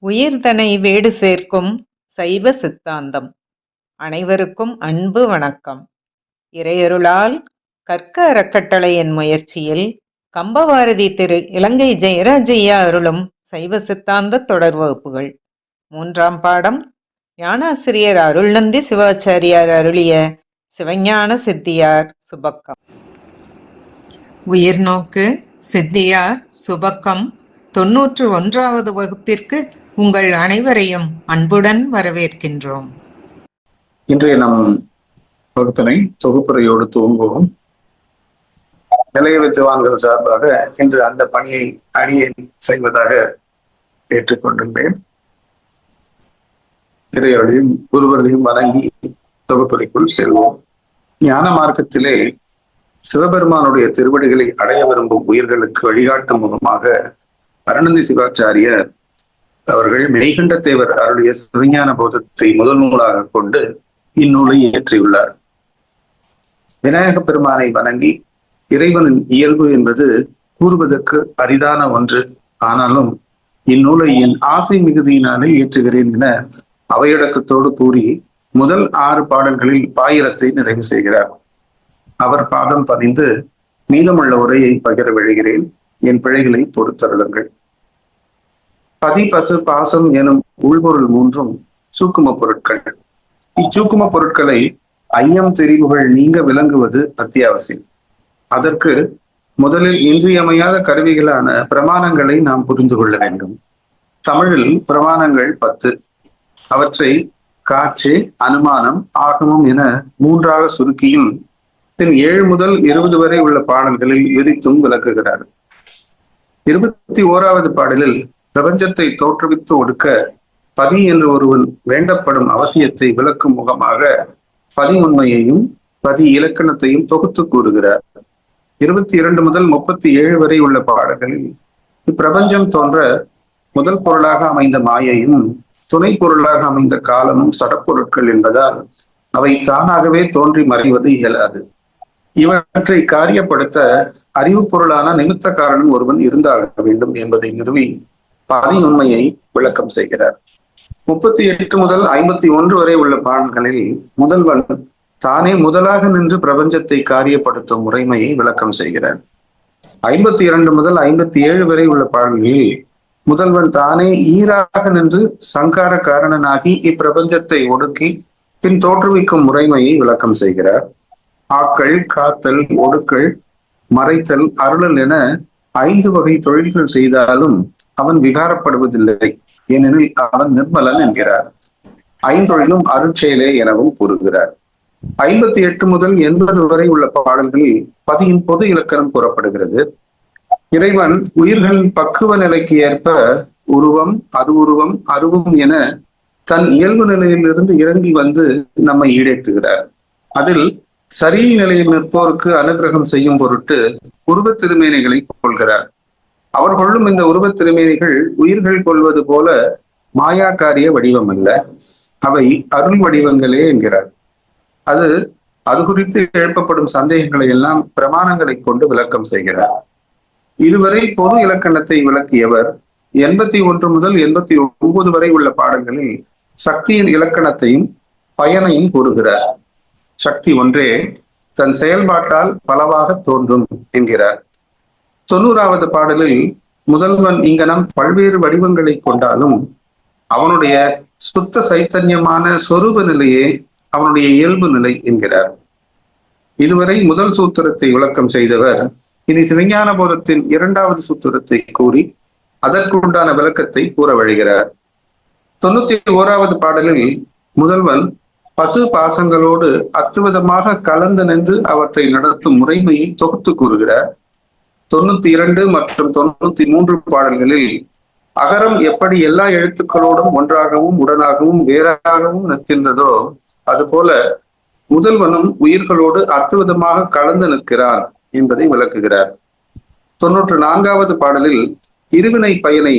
உயிர்தனை வேடு சேர்க்கும் சைவ சித்தாந்தம். அனைவருக்கும் அன்பு வணக்கம். இறையருளால் கற்க அறக்கட்டளை என் முயற்சியில் கம்பவாரதி திரு இலங்கை ஜெயராஜையா அருளும் சைவ சித்தாந்த தொடர் வகுப்புகள். 3ஆம் பாடம் ஞானாசிரியர் அருள்நந்தி சிவாச்சாரியார் அருளிய சிவஞான சித்தியார் சுபக்கம். உயிர்நோக்கு சித்தியார் சுபக்கம் 91வது வகுப்பிற்கு உங்கள் அனைவரையும் அன்புடன் வரவேற்கின்றோம். இன்றைய நம் வகுப்பினை தொகுப்புரையோடு துவங்குவோம். நிலைய வித்துவான்கள் சார்பாக இன்று அந்த பணியை அடியே செய்வதாக ஏற்றுக்கொண்டுள்ளேன். இறைவர்களையும் குருவர்களையும் வணங்கி தொகுப்புரைக்குள் செல்வோம். ஞான மார்க்கத்திலே சிவபெருமானுடைய திருவடிகளை அடைய விரும்பும் உயிர்களுக்கு வழிகாட்டும் முகமாக அருள்நந்தி சிவாச்சாரியர் அவர்கள் மெய்கண்ட தேவர் அவருடைய சிவஞான போதத்தை முதல் நூலாக கொண்டு இந்நூலை இயற்றியுள்ளார். விநாயக பெருமானை வணங்கி இறைவனின் இயல்பு என்பது கூறுவதற்கு அரிதான ஒன்று. ஆனாலும் இந்நூலை என் ஆசை மிகுதியினாலே இயற்றுகிறேன் என அவையடக்கத்தோடு கூறி முதல் 6 பாடல்களில் பாயிரத்தை நிறைவு செய்கிறார். அவர் பாதம் பணிந்து மீதமுள்ள உரையை பகிர விழுகிறேன். என் பிழைகளை பொறுத்தருளுங்கள். பதி பசு பாசம் எனும் உள்பொருள் 3ம் சூக்கும பொருட்கள். இச்சூக்கும பொருட்களை ஐயம் தெரிவுகள் நீங்க விளங்குவது அத்தியாவசியம். அதற்கு முதலில் இன்றியமையாத கருவிகளான பிரமாணங்களை நாம் புரிந்து கொள்ள வேண்டும். தமிழில் பிரமாணங்கள் 10. அவற்றை காட்சி, அனுமானம், ஆகமம் என 3ஆக சுருக்கியும் பின் 7 முதல் 20 வரை உள்ள பாடல்களில் விரித்தும் விளக்குகிறார். 21வது பாடலில் பிரபஞ்சத்தை தோற்றுவித்து ஒடுக்க பதி என்று ஒருவன் வேண்டப்படும் அவசியத்தை விளக்கும் முகமாக பதி உண்மையையும் பதி இலக்கணத்தையும் தொகுத்து கூறுகிறார். 22 முதல் 37 வரை உள்ள பாடல்களில் இப்பிரபஞ்சம் தோன்ற முதல் பொருளாக அமைந்த மாயையும் துணை பொருளாக அமைந்த காலமும் சடப்பொருட்கள் என்பதால் அவை தானாகவே தோன்றி மறைவது இயலாது. இவற்றை காரியப்படுத்த அறிவு பொருளான நிமித்த காரணம் ஒருவன் இருந்தாக வேண்டும் என்பதை நிறுவி பதி உண்மையை விளக்கம் செய்கிறார். 38 முதல் 51 வரை உள்ள பாடல்களில் முதல்வன் தானே முதலாக நின்று பிரபஞ்சத்தை காரியப்படுத்தும் முறைமையை விளக்கம் செய்கிறார். 52 முதல் 57 வரை உள்ள பாடல்களில் முதல்வன் தானே ஈராக நின்று சங்கார காரணனாகி இப்பிரபஞ்சத்தை ஒடுக்கி பின் தோற்றுவிக்கும் முறைமையை விளக்கம் செய்கிறார். ஆக்கள், காத்தல், ஒடுக்கல், மறைத்தல், அருளல் என 5 வகை தொழில்கள் செய்தாலும் அவன் விகாரப்படுவதில்லை. ஏனெனில் அவன் நிர்மலன் என்கிறார். 5 அருட்செயலே எனவும் கூறுகிறார். 58 முதல் 80 வரை உள்ள பாடல்களில் பதியின் பொது இலக்கணம் கூறப்படுகிறது. இறைவன் உயிர்களின் பக்குவ நிலைக்கு ஏற்ப உருவம், அருவுருவம், அருவம் என தன் இயல்பு நிலையிலிருந்து இறங்கி வந்து நம்மை ஈடேற்றுகிறார். அதில் சரி நிலையில் நிற்போருக்கு அனுகிரகம் செய்யும் பொருட்டு உருவத் திருமேனிகளை கொள்கிறார். அவர் கொள்ளும் இந்த உருவத் திருமேனிகள் உயிர்கள் கொள்வது போல மாயாக்காரிய வடிவம் அல்ல, அவை அருள் வடிவங்களே என்கிறார். அது குறித்து எழுப்பப்படும் சந்தேகங்களை எல்லாம் பிரமாணங்களை கொண்டு விளக்கம் செய்கிறார். இதுவரை பொது இலக்கணத்தை விளக்கியவர் 81 முதல் 89 வரை உள்ள பாடல்களில் சக்தியின் இலக்கணத்தையும் பயனையும் கூறுகிறார். சக்தி ஒன்றே தன் செயல்பாட்டால் பலவாக தோன்றும் என்கிறார். 90வது பாடலில் முதல்வன் இங்கனம் பல்வேறு வடிவங்களை கொண்டாலும் அவனுடைய சுத்த சைத்தன்யமான சொரூப நிலையே அவனுடைய இயல்பு நிலை என்கிறார். இதுவரை முதல் சூத்திரத்தை விளக்கம் செய்தவர் இனி சிவஞான போதத்தின் 2வது சூத்திரத்தை கூறி அதற்குண்டான விளக்கத்தை கூற வழிகிறார். 91வது பாடலில் முதல்வன் பசு பாசங்களோடு அத்துவிதமாக கலந்து நின்று அவற்றை நடத்தும் முறைமையை தொகுத்து கூறுகிறார். 92 மற்றும் 93 பாடல்களில் அகரம் எப்படி எல்லா எழுத்துக்களோடும் ஒன்றாகவும் உடனாகவும் வேறாகவும் நிற்கின்றதோ அதுபோல முதல்வனும் உயிர்களோடு அத்துவிதமாக கலந்து நிற்கிறான் என்பதை விளக்குகிறார். 94வது பாடலில் இருவினை பயனை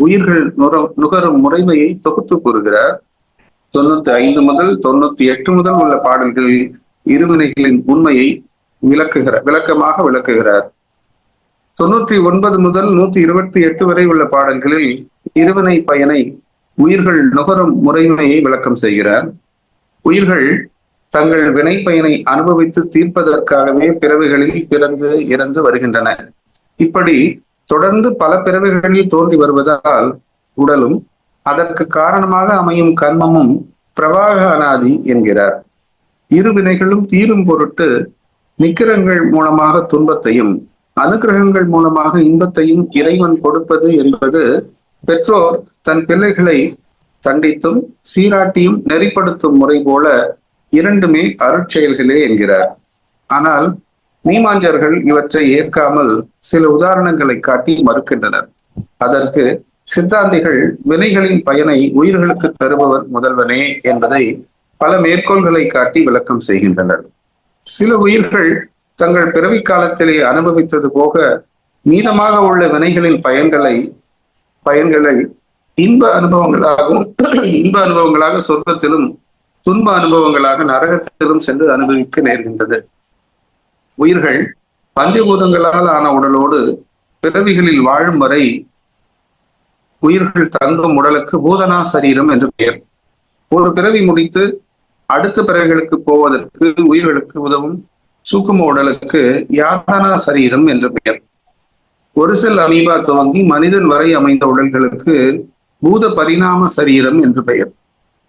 உயிர்கள் நுகரும் முறைமையை தொகுத்து கூறுகிறார். 95 முதல் 98 முதல் உள்ள பாடல்களில் இருவினைகளின் உண்மையை விளக்கமாக விளக்குகிறார். 99 முதல் 128 வரை உள்ள பாடல்களில் இருவினை பயனை உயிர்கள் நுகரும் முறைமையை விளக்கம் செய்கிறார். உயிர்கள் தங்கள் வினை பயனை அனுபவித்து தீர்ப்பதற்காகவே பிறவிகளில் பிறந்து இறந்து வருகின்றன. இப்படி தொடர்ந்து பல பிறவிகளில் தோன்றி வருவதால் உடலும் அதற்கு காரணமாக அமையும் கர்மமும் பிரவாக அனாதி என்கிறார். இரு வினைகளும் தீரும் பொருட்டு நிக்கிரங்கள் மூலமாக துன்பத்தையும் அனுகிரகங்கள் மூலமாக இன்பத்தையும் இறைவன் கொடுப்பது என்பது பெற்றோர் தன் பிள்ளைகளை தண்டித்தும் சீராட்டியும் நெறிப்படுத்தும் முறை போல இரண்டுமே அருட்செயல்களே என்கிறார். ஆனால் மீமாஞ்சர்கள் இவற்றை ஏற்காமல் சில உதாரணங்களை காட்டி மறுக்கின்றனர். அதற்கு சித்தாந்திகள் வினைகளின் பயனை உயிர்களுக்கு தருபவர் முதல்வனே என்பதை பல மேற்கோள்களை காட்டி விளக்கம் செய்கின்றனர். சில உயிர்கள் தங்கள் பிறவி காலத்திலே அனுபவித்தது போக மீதமாக உள்ள வினைகளின் பயன்களை இன்ப அனுபவங்களாக சொர்க்கத்திலும் துன்ப அனுபவங்களாக நரகத்திலும் சென்று அனுபவிக்க நேர்கின்றது. உயிர்கள் பஞ்சபூதங்களால் ஆன உடலோடு பிறவிகளில் வாழும் வரை உயிர்கள் தங்கும் உடலுக்கு பூதனா சரீரம் என்று பெயர். ஒரு பிறவி முடித்து அடுத்த பிறவிகளுக்கு போவதற்கு உயிர்களுக்கு உதவும் சூக்கும உடலுக்கு யாதனா சரீரம் என்று பெயர். ஒரு செல் அமீபா துவங்கி மனிதன் வரை அமைந்த உடல்களுக்கு பூத பரிணாம சரீரம் என்று பெயர்.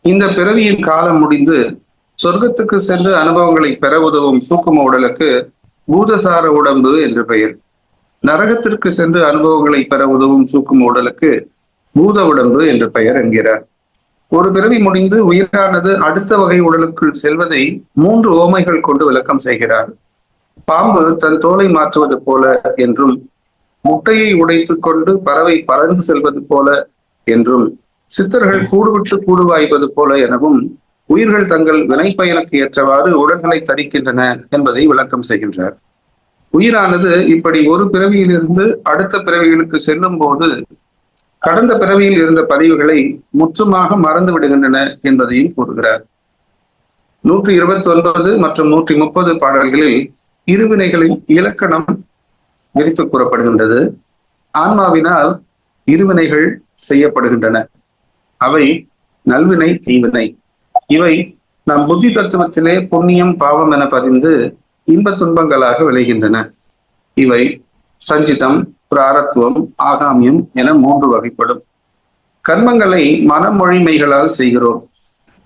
இந்த பிறவியின் காலம் முடிந்து சொர்க்கத்துக்கு சென்று அனுபவங்களை பெற உதவும் சூக்கும உடலுக்கு பூதசார உடம்பு என்று பெயர். நரகத்திற்கு சென்று அனுபவங்களை பெற உதவும் சூக்கும உடலுக்கு பூத உடம்பு என்று பெயர் என்கிறார். ஒரு பிறவி முடிந்து உயிரானது அடுத்த வகை உடலுக்குள் செல்வதை 3 ஓமைகள் கொண்டு விளக்கம் செய்கிறார். பாம்பு தன் தோலை மாற்றுவது போல என்றும், முட்டையை உடைத்துக் கொண்டு பறவை பறந்து செல்வது போல என்றும், சித்தர்கள் கூடுவிட்டு கூடுவாய்வது போல எனவும் உயிர்கள் தங்கள் வினை பயனுக்கு ஏற்றவாறு உடல்களை தரிக்கின்றன என்பதை விளக்கம் செய்கின்றார். உயிரானது இப்படி ஒரு பிறவியிலிருந்து அடுத்த பிறவிகளுக்கு செல்லும் போது கடந்த பிறவியில் இருந்த பதிவுகளை முற்றுமாக மறந்து விடுகின்றன என்பதையும் கூறுகிறார். 129 மற்றும் 130 பாடல்களில் இருவினைகளின் இலக்கணம் விரித்து கூறப்படுகின்றது. ஆன்மாவினால் இருவினைகள் செய்யப்படுகின்றன. அவை நல்வினை, தீவினை. இவை நம் புத்தி தத்துவத்திலே புண்ணியம் பாவம் என பதிந்து இன்பத் துன்பங்களாக விளைகின்றன. இவை சஞ்சிதம், பிராரத்துவம், ஆகாமியம் என 3 வகைப்படும். கர்மங்களை மனமொழிமைகளால் செய்கிறோம்.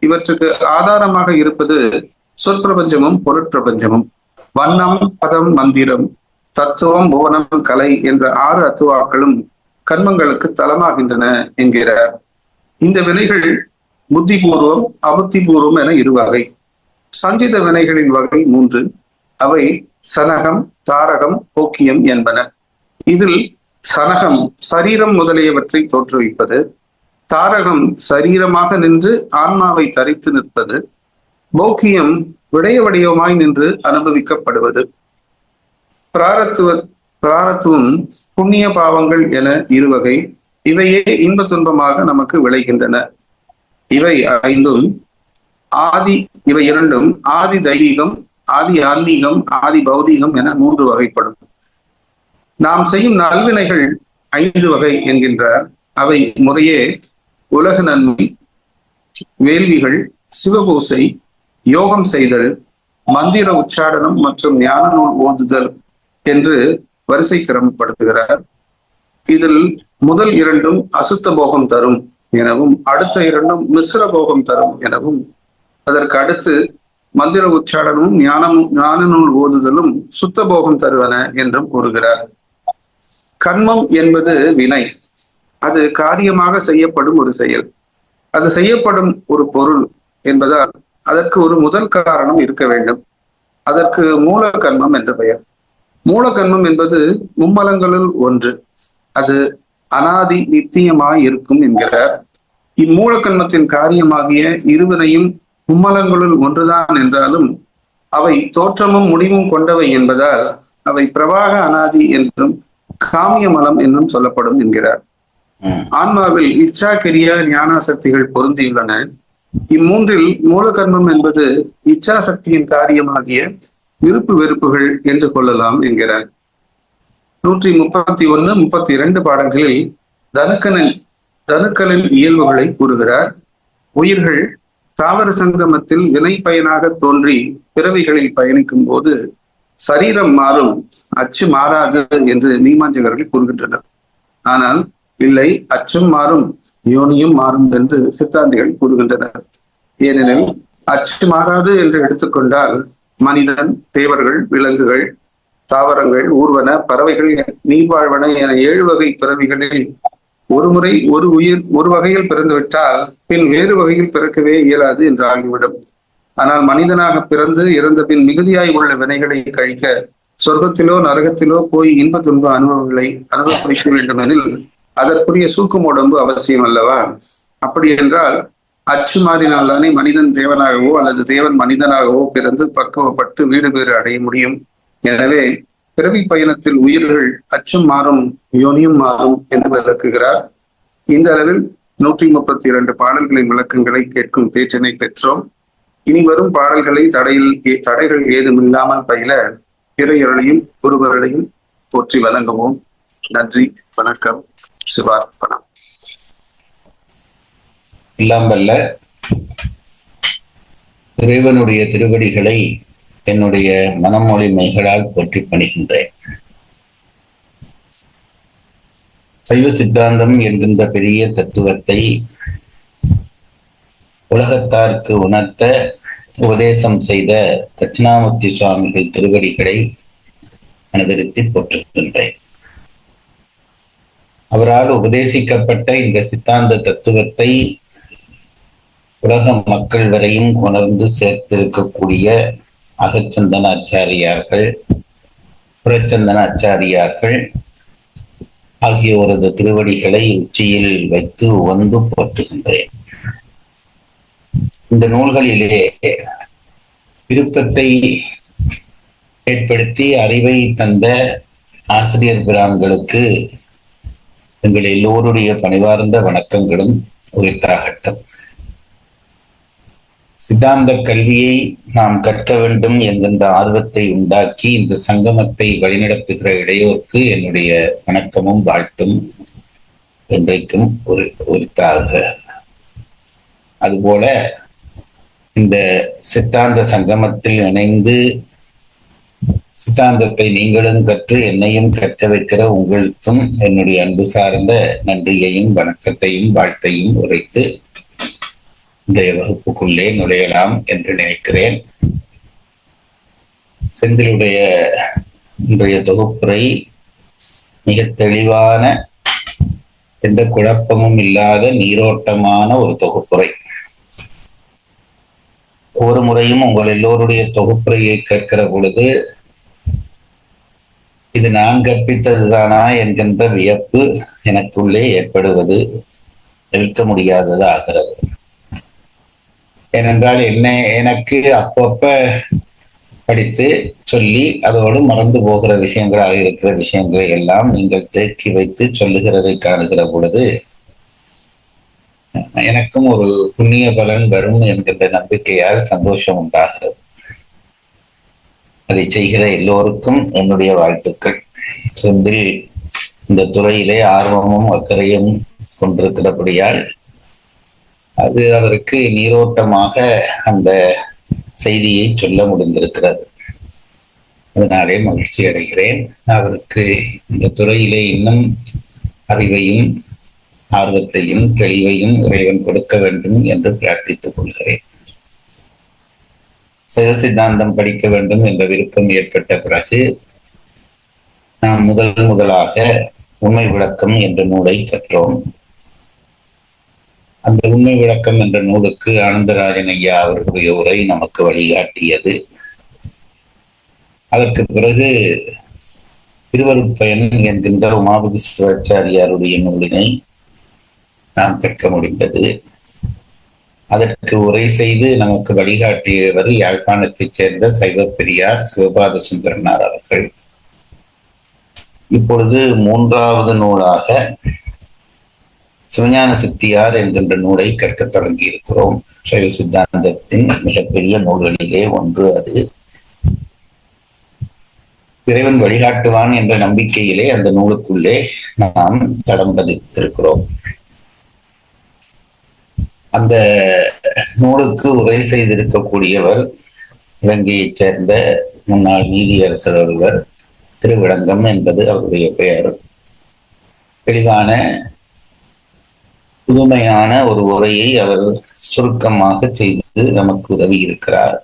இவற்றுக்கு ஆதாரமாக இருப்பது சொற்பிரபஞ்சமும் பொருட்பிரபஞ்சமும். வண்ணம், பதம், மந்திரம், தத்துவம், புவனம், கலை என்ற 6 அத்துவாக்களும் கர்மங்களுக்கு தலமாகின்றன என்கிறார். இந்த வினைகள் புத்திபூர்வம், அபுத்திபூர்வம் என 2 வகை. சஞ்சித வினைகளின் வகை 3. அவை சனகம், தாரகம், போக்கியம் என்பன. இதில் சனகம் சரீரம் முதலியவற்றை தோற்றுவிப்பது, தாரகம் சரீரமாக நின்று ஆன்மாவை தரித்து நிற்பது, போக்கியம் விடய வடிவமாய் நின்று அனுபவிக்கப்படுவது. பிராரத்துவம் புண்ணிய பாவங்கள் என 2 வகை. இவையே இன்ப துன்பமாக நமக்கு விளைகின்றன. இவை 5ம் இவை 2ம் ஆதி தெய்வீகம், ஆதி ஆன்மீகம், ஆதி பௌதீகம் என 3 வகைப்படும். நாம் செய்யும் நல்வினைகள் 5 வகை என்கின்றார். அவை முறையே உலக நன்மை, வேள்விகள், சிவபூசை, யோகம் செய்தல், மந்திர உச்சாடனம் மற்றும் ஞான நூல் ஓதுதல் என்று வரிசை கிரமப்படுத்துகிறார். இதில் முதல் 2ம் அசுத்த போகம் தரும் எனவும், அடுத்த 2ம் மிஸ்ர போகம் தரும் எனவும், அதற்கு அடுத்து மந்திர உச்சாடனமும் ஞான நூல் ஓதுதலும் சுத்த போகம் தருவன என்றும் கூறுகிறார். கர்மம் என்பது வினை. அது காரியமாக செய்யப்படும் ஒரு செயல். அது செய்யப்படும் ஒரு பொருள் என்பதால் அதற்கு ஒரு முதல் காரணம் இருக்க வேண்டும். அதற்கு மூல கர்மம் என்று பெயர். மூல கர்மம் என்பது மும்மலங்களுள் ஒன்று. அது அனாதி நித்தியமாய் இருக்கும் என்கிறார். இம்மூல கர்மத்தின் காரியமாகிய இருவினையும் மும்மலங்களுள் ஒன்றுதான் என்றாலும் அவை தோற்றமும் முடிவும் கொண்டவை என்பதால் அவை பிரவாக அனாதி என்றும் காமிய மலம் என்றும் சொல்லப்படும் என்கிறார். ஆன்மாவில் இச்சா, கிரியா, ஞானாசக்திகள் பொருந்தியுள்ளன. இம்மூன்றில் மூல கர்மம் என்பது இச்சா சக்தியின் காரியமாகிய விருப்பு வெறுப்புகள் என்று கொள்ளலாம் என்கிறார். 131, 32 பாடல்களில் தனுக்களின் இயல்புகளை கூறுகிறார். உயிர்கள் தாவர சங்கமத்தில் வினை பயனாக தோன்றி பிறவிகளில் பயணிக்கும் போது சரீரம் மாறும், அச்சு மாறாது என்று மீமாஞ்சகர்கள் கூறுகின்றனர். ஆனால் இல்லை, அச்சும் மாறும், யோனியும் மாறும் என்று சித்தாந்திகள் கூறுகின்றனர். ஏனெனில் அச்சு மாறாது என்று எடுத்துக்கொண்டால் மனிதன், தேவர்கள், விலங்குகள், தாவரங்கள், ஊர்வன, பறவைகள், நீர்வாழ்வன என 7 வகை பிறவிகளில் ஒருமுறை ஒரு உயிர் ஒரு வகையில் பிறந்துவிட்டால் பின் வேறு வகையில் பிறக்கவே இயலாது என்று ஆகிவிடும். ஆனால் மனிதனாக பிறந்து இறந்த பின் மிகுதியாய் உள்ள வினைகளை கழிக்க சொர்க்கத்திலோ நரகத்திலோ போய் இன்ப துன்ப அனுபவங்களை அனுபவிக்க வேண்டும் எனில் அதற்குரிய சூக்கும் உடம்பு அவசியம் அல்லவா? அப்படி என்றால் அச்சு மாறினால்தானே மனிதன் தேவனாகவோ அல்லது தேவன் மனிதனாகவோ பிறந்து பக்குவப்பட்டு வீடு பேறு அடைய முடியும். எனவே பிறவி பயணத்தில் உயிர்கள் அச்சும் மாறும், யோனியும் மாறும் என்று விளக்குகிறார். இந்த அளவில் 132 பாடல்களின் விளக்கங்களை கேட்கும் பேச்சினை பெற்றோம். இனி வரும் பாடல்களை தடைகள் ஏதும் இல்லாமல் பயில இறையருளையும் குருவர்களையும் போற்றி வழங்குவோம். நன்றி, வணக்கம், சிவார்ப்பணம். எல்லாம் வல்ல இறைவனுடைய திருவடிகளை என்னுடைய மனமொழி மெய்களால் போற்றி பணிகின்றேன். சைவ சித்தாந்தம் என்கின்ற பெரிய தத்துவத்தை உலகத்தாருக்கு உணர்த்த உபதேசம் செய்த தட்சிணாமூர்த்தி சுவாமிகள் திருவடிகளை அனுதரித்து போற்றுகின்றேன். அவரால் உபதேசிக்கப்பட்ட இந்த சித்தாந்த தத்துவத்தை உலக மக்கள் வரையும் உணர்ந்து சேர்த்திருக்கக்கூடிய அகச்சந்தன ஆச்சாரியார்கள், புறச்சந்தன ஆச்சாரியார்கள் ஆகியோரது திருவடிகளை உச்சியில் வைத்து உவந்து போற்றுகின்றேன். இந்த நூல்களிலே விருப்பத்தை ஏற்படுத்தி அறிவை தந்த ஆசிரியர் பிரான்களுக்கு எங்கள் எல்லோருடைய பணிவார்ந்த வணக்கங்களும் உரித்தாகட்டும். சித்தாந்த கல்வியை நாம் கற்க வேண்டும் என்கின்ற ஆர்வத்தை உண்டாக்கி இந்த சங்கமத்தை வழிநடத்துகிற இடையோருக்கு என்னுடைய வணக்கமும் வாழ்த்தும் என்றைக்கும் உரித்தாக. அதுபோல இந்த சித்தாந்த சங்கமத்தில் இணைந்து சித்தாந்தத்தை நீங்களும் கற்று என்னையும் கற்க வைக்கிற உங்களுக்கும் என்னுடைய அன்பு சார்ந்த நன்றியையும் வணக்கத்தையும் வாழ்த்தையும் உரைத்து இன்றைய வகுப்புக்குள்ளே நுழையலாம் என்று நினைக்கிறேன். செந்திலுடைய இன்றைய தொகுப்புரை மிக தெளிவான, எந்த குழப்பமும் இல்லாத நீரோட்டமான ஒரு தொகுப்புரை. ஒவ்வொரு முறையும் உங்கள் எல்லோருடைய தொகுப்புரையை கேட்கிற பொழுது இது நான் கற்பித்ததுதானா என்கின்ற வியப்பு எனக்குள்ளே ஏற்படுவது தவிர்க்க முடியாதது ஆகிறது. ஏனென்றால் எனக்கு அப்பப்ப படித்து சொல்லி அதோடு மறந்து போகிற விஷயங்களாக இருக்கிற விஷயங்களை எல்லாம் நீங்கள் தேக்கி வைத்து சொல்லுகிறதை காணுகிற பொழுது எனக்கும் ஒரு புண்ணிய பலன் வரும் என்கின்ற நம்பிக்கையால் சந்தோஷம் உண்டாகிறது. அதை செய்கிற எல்லோருக்கும் என்னுடைய வாழ்த்துக்கள். செந்தில் இந்த துறையிலே ஆர்வமும் அக்கறையும் கொண்டிருக்கிறபடியால் அது அவருக்கு நீரோட்டமாக அந்த செய்தியை சொல்ல முடிந்திருக்கிறது. அதனாலே மகிழ்ச்சி அடைகிறேன். அவருக்கு இந்த துறையிலே இன்னும் அறிவையும் ஆர்வத்தையும் தெளிவையும் இறைவன் கொடுக்க வேண்டும் என்று பிரார்த்தித்துக் கொள்கிறேன். சைவ சித்தாந்தம் படிக்க வேண்டும் என்ற விருப்பம் ஏற்பட்ட பிறகு நாம் முதலாக உண்மை விளக்கம் என்ற நூலை கற்றோம். அந்த உண்மை விளக்கம் என்ற நூலுக்கு ஆனந்தராஜன் ஐயா அவர்களுடைய உரை நமக்கு வழிகாட்டியது. அதற்கு பிறகு திருவருட்பயன் என்கின்ற உமாபதி சிவாச்சாரியாருடைய நூலினை நாம் கற்க முடிந்தது. அதற்கு உரை செய்து நமக்கு வழிகாட்டியவர் யாழ்ப்பாணத்தைச் சேர்ந்த சைவ பெரியார் சிவபாத சுந்தரனார் அவர்கள். இப்பொழுது 3வது நூலாக சிவஞான சித்தியார் என்கின்ற நூலை கற்கத் தொடங்கி இருக்கிறோம். சைவ சித்தாந்தத்தின் மிகப்பெரிய நூல்களிலே ஒன்று அது. இறைவன் வழிகாட்டுவான் என்ற நம்பிக்கையிலே அந்த நூலுக்குள்ளே நாம் தடம் பதித்திருக்கிறோம். அந்த நூலுக்கு உரை செய்திருக்கக்கூடியவர் இலங்கையைச் சேர்ந்த முன்னாள் நீதியரசர் ஒருவர், திருவிளங்கம் என்பது அவருடைய பெயர். தெளிவான புதுமையான ஒரு உரையை அவர் சுருக்கமாக செய்து நமக்கு உதவி இருக்கிறார்.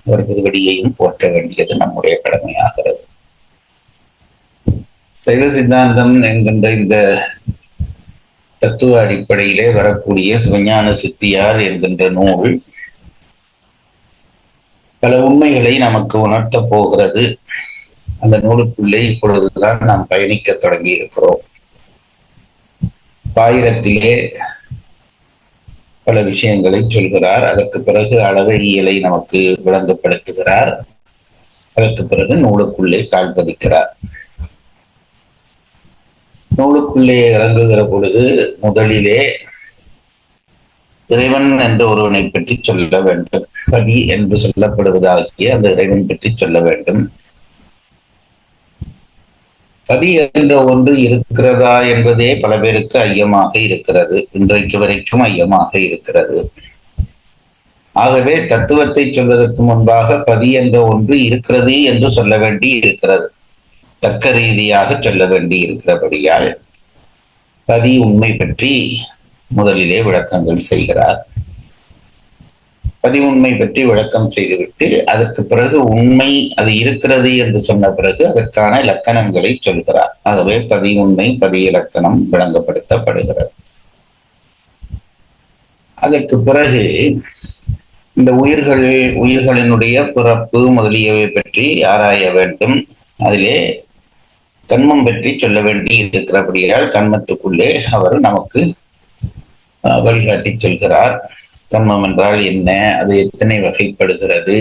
அவர் திருவடியையும் போற்ற வேண்டியது நம்முடைய கடமையாகிறது. சைவ சித்தாந்தம் என்கின்ற இந்த தத்துவ அடிப்படையிலே வரக்கூடிய சிவஞான சித்தியார் என்கின்ற நூல் பல உண்மைகளை நமக்கு உணர்த்த போகிறது. அந்த நூலுக்குள்ளே இப்பொழுதுதான் நாம் பயணிக்க தொடங்கி இருக்கிறோம். பாயிரத்திலே பல விஷயங்களை சொல்கிறார். அதற்கு பிறகு அளவையியலை நமக்கு விளங்கப்படுத்துகிறார். அதற்கு பிறகு நூலுக்குள்ளே கால் பதிக்கிறார். நூலுக்குள்ளே இறங்குகிற பொழுது முதலிலே இறைவன் என்ற ஒருவனை பற்றி சொல்ல வேண்டும். பதி என்று சொல்லப்படுவதாகிய அந்த இறைவன் பற்றி சொல்ல வேண்டும். பதி என்ற ஒன்று இருக்கிறதா என்பதே பல பேருக்கு ஐயமாக இருக்கிறது. இன்றைக்கு வரைக்கும் ஐயமாக இருக்கிறது. ஆகவே தத்துவத்தை சொல்வதற்கு முன்பாக பதி என்ற ஒன்று இருக்கிறது என்று சொல்ல வேண்டி இருக்கிறது. தர்க்க ரீதியாக சொல்ல வேண்டி இருக்கிறபடியால் பதி உண்மை பற்றி முதலிலே விளக்கங்கள் செய்கிறார். பதி உண்மை பற்றி விளக்கம் செய்துவிட்டு அதற்கு பிறகு உண்மை அது இருக்கிறது என்று சொன்ன பிறகு அதற்கான இலக்கணங்களை சொல்கிறார். ஆகவே பதி உண்மை, பதி இலக்கணம் விளங்கப்படுத்தப்படுகிறது. அதற்கு பிறகு இந்த உயிர்களினுடைய பிறப்பு முதலியவை பற்றி ஆராய வேண்டும். அதிலே கண்மம் பற்றி சொல்ல வேண்டி இருக்கிறபடியால் கண்மத்துக்குள்ளே அவர் நமக்கு வழிகாட்டி சொல்கிறார். கண்மம் என்றால் என்ன, அது எத்தனை வகைப்படுகிறது,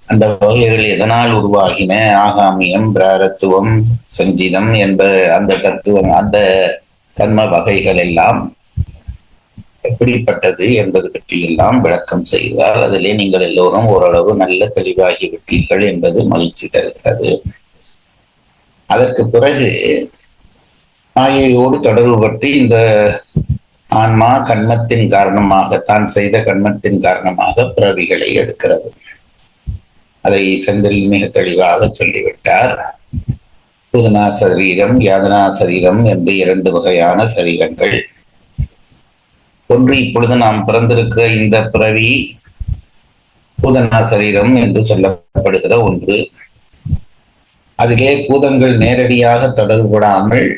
அந்த வகைகள் எதனால் உருவாகின, ஆகாமியம், பிராரத்துவம், சஞ்சிதம் என்ப அந்த தத்துவம், அந்த கண்ம வகைகள் எல்லாம் எப்படிப்பட்டது என்பது பற்றியெல்லாம் விளக்கம் செய்கிறார். அதிலே நீங்கள் எல்லோரும் ஓரளவு நல்ல தெளிவாகிவிட்டீர்கள் என்பது மகிழ்ச்சி தருகிறது. அதற்கு பிறகு மாயையோடு தொடர்பு பற்றி இந்த ஆன்மா கண்மத்தின் காரணமாக, தான் செய்த கண்மத்தின் காரணமாக பிறவிகளை எடுக்கிறது. அதை செந்தில் மிக தெளிவாக சொல்லிவிட்டார். பூதனா சரீரம், யாதனா சரீரம் என்று இரண்டு வகையான சரீரங்கள். ஒன்று இப்பொழுது நாம் பிறந்திருக்கிற இந்த பிறவி பூதனா சரீரம் என்று சொல்லப்படுகிற ஒன்று. அதிலே பூதங்கள் நேரடியாக தொடர்புடாமல்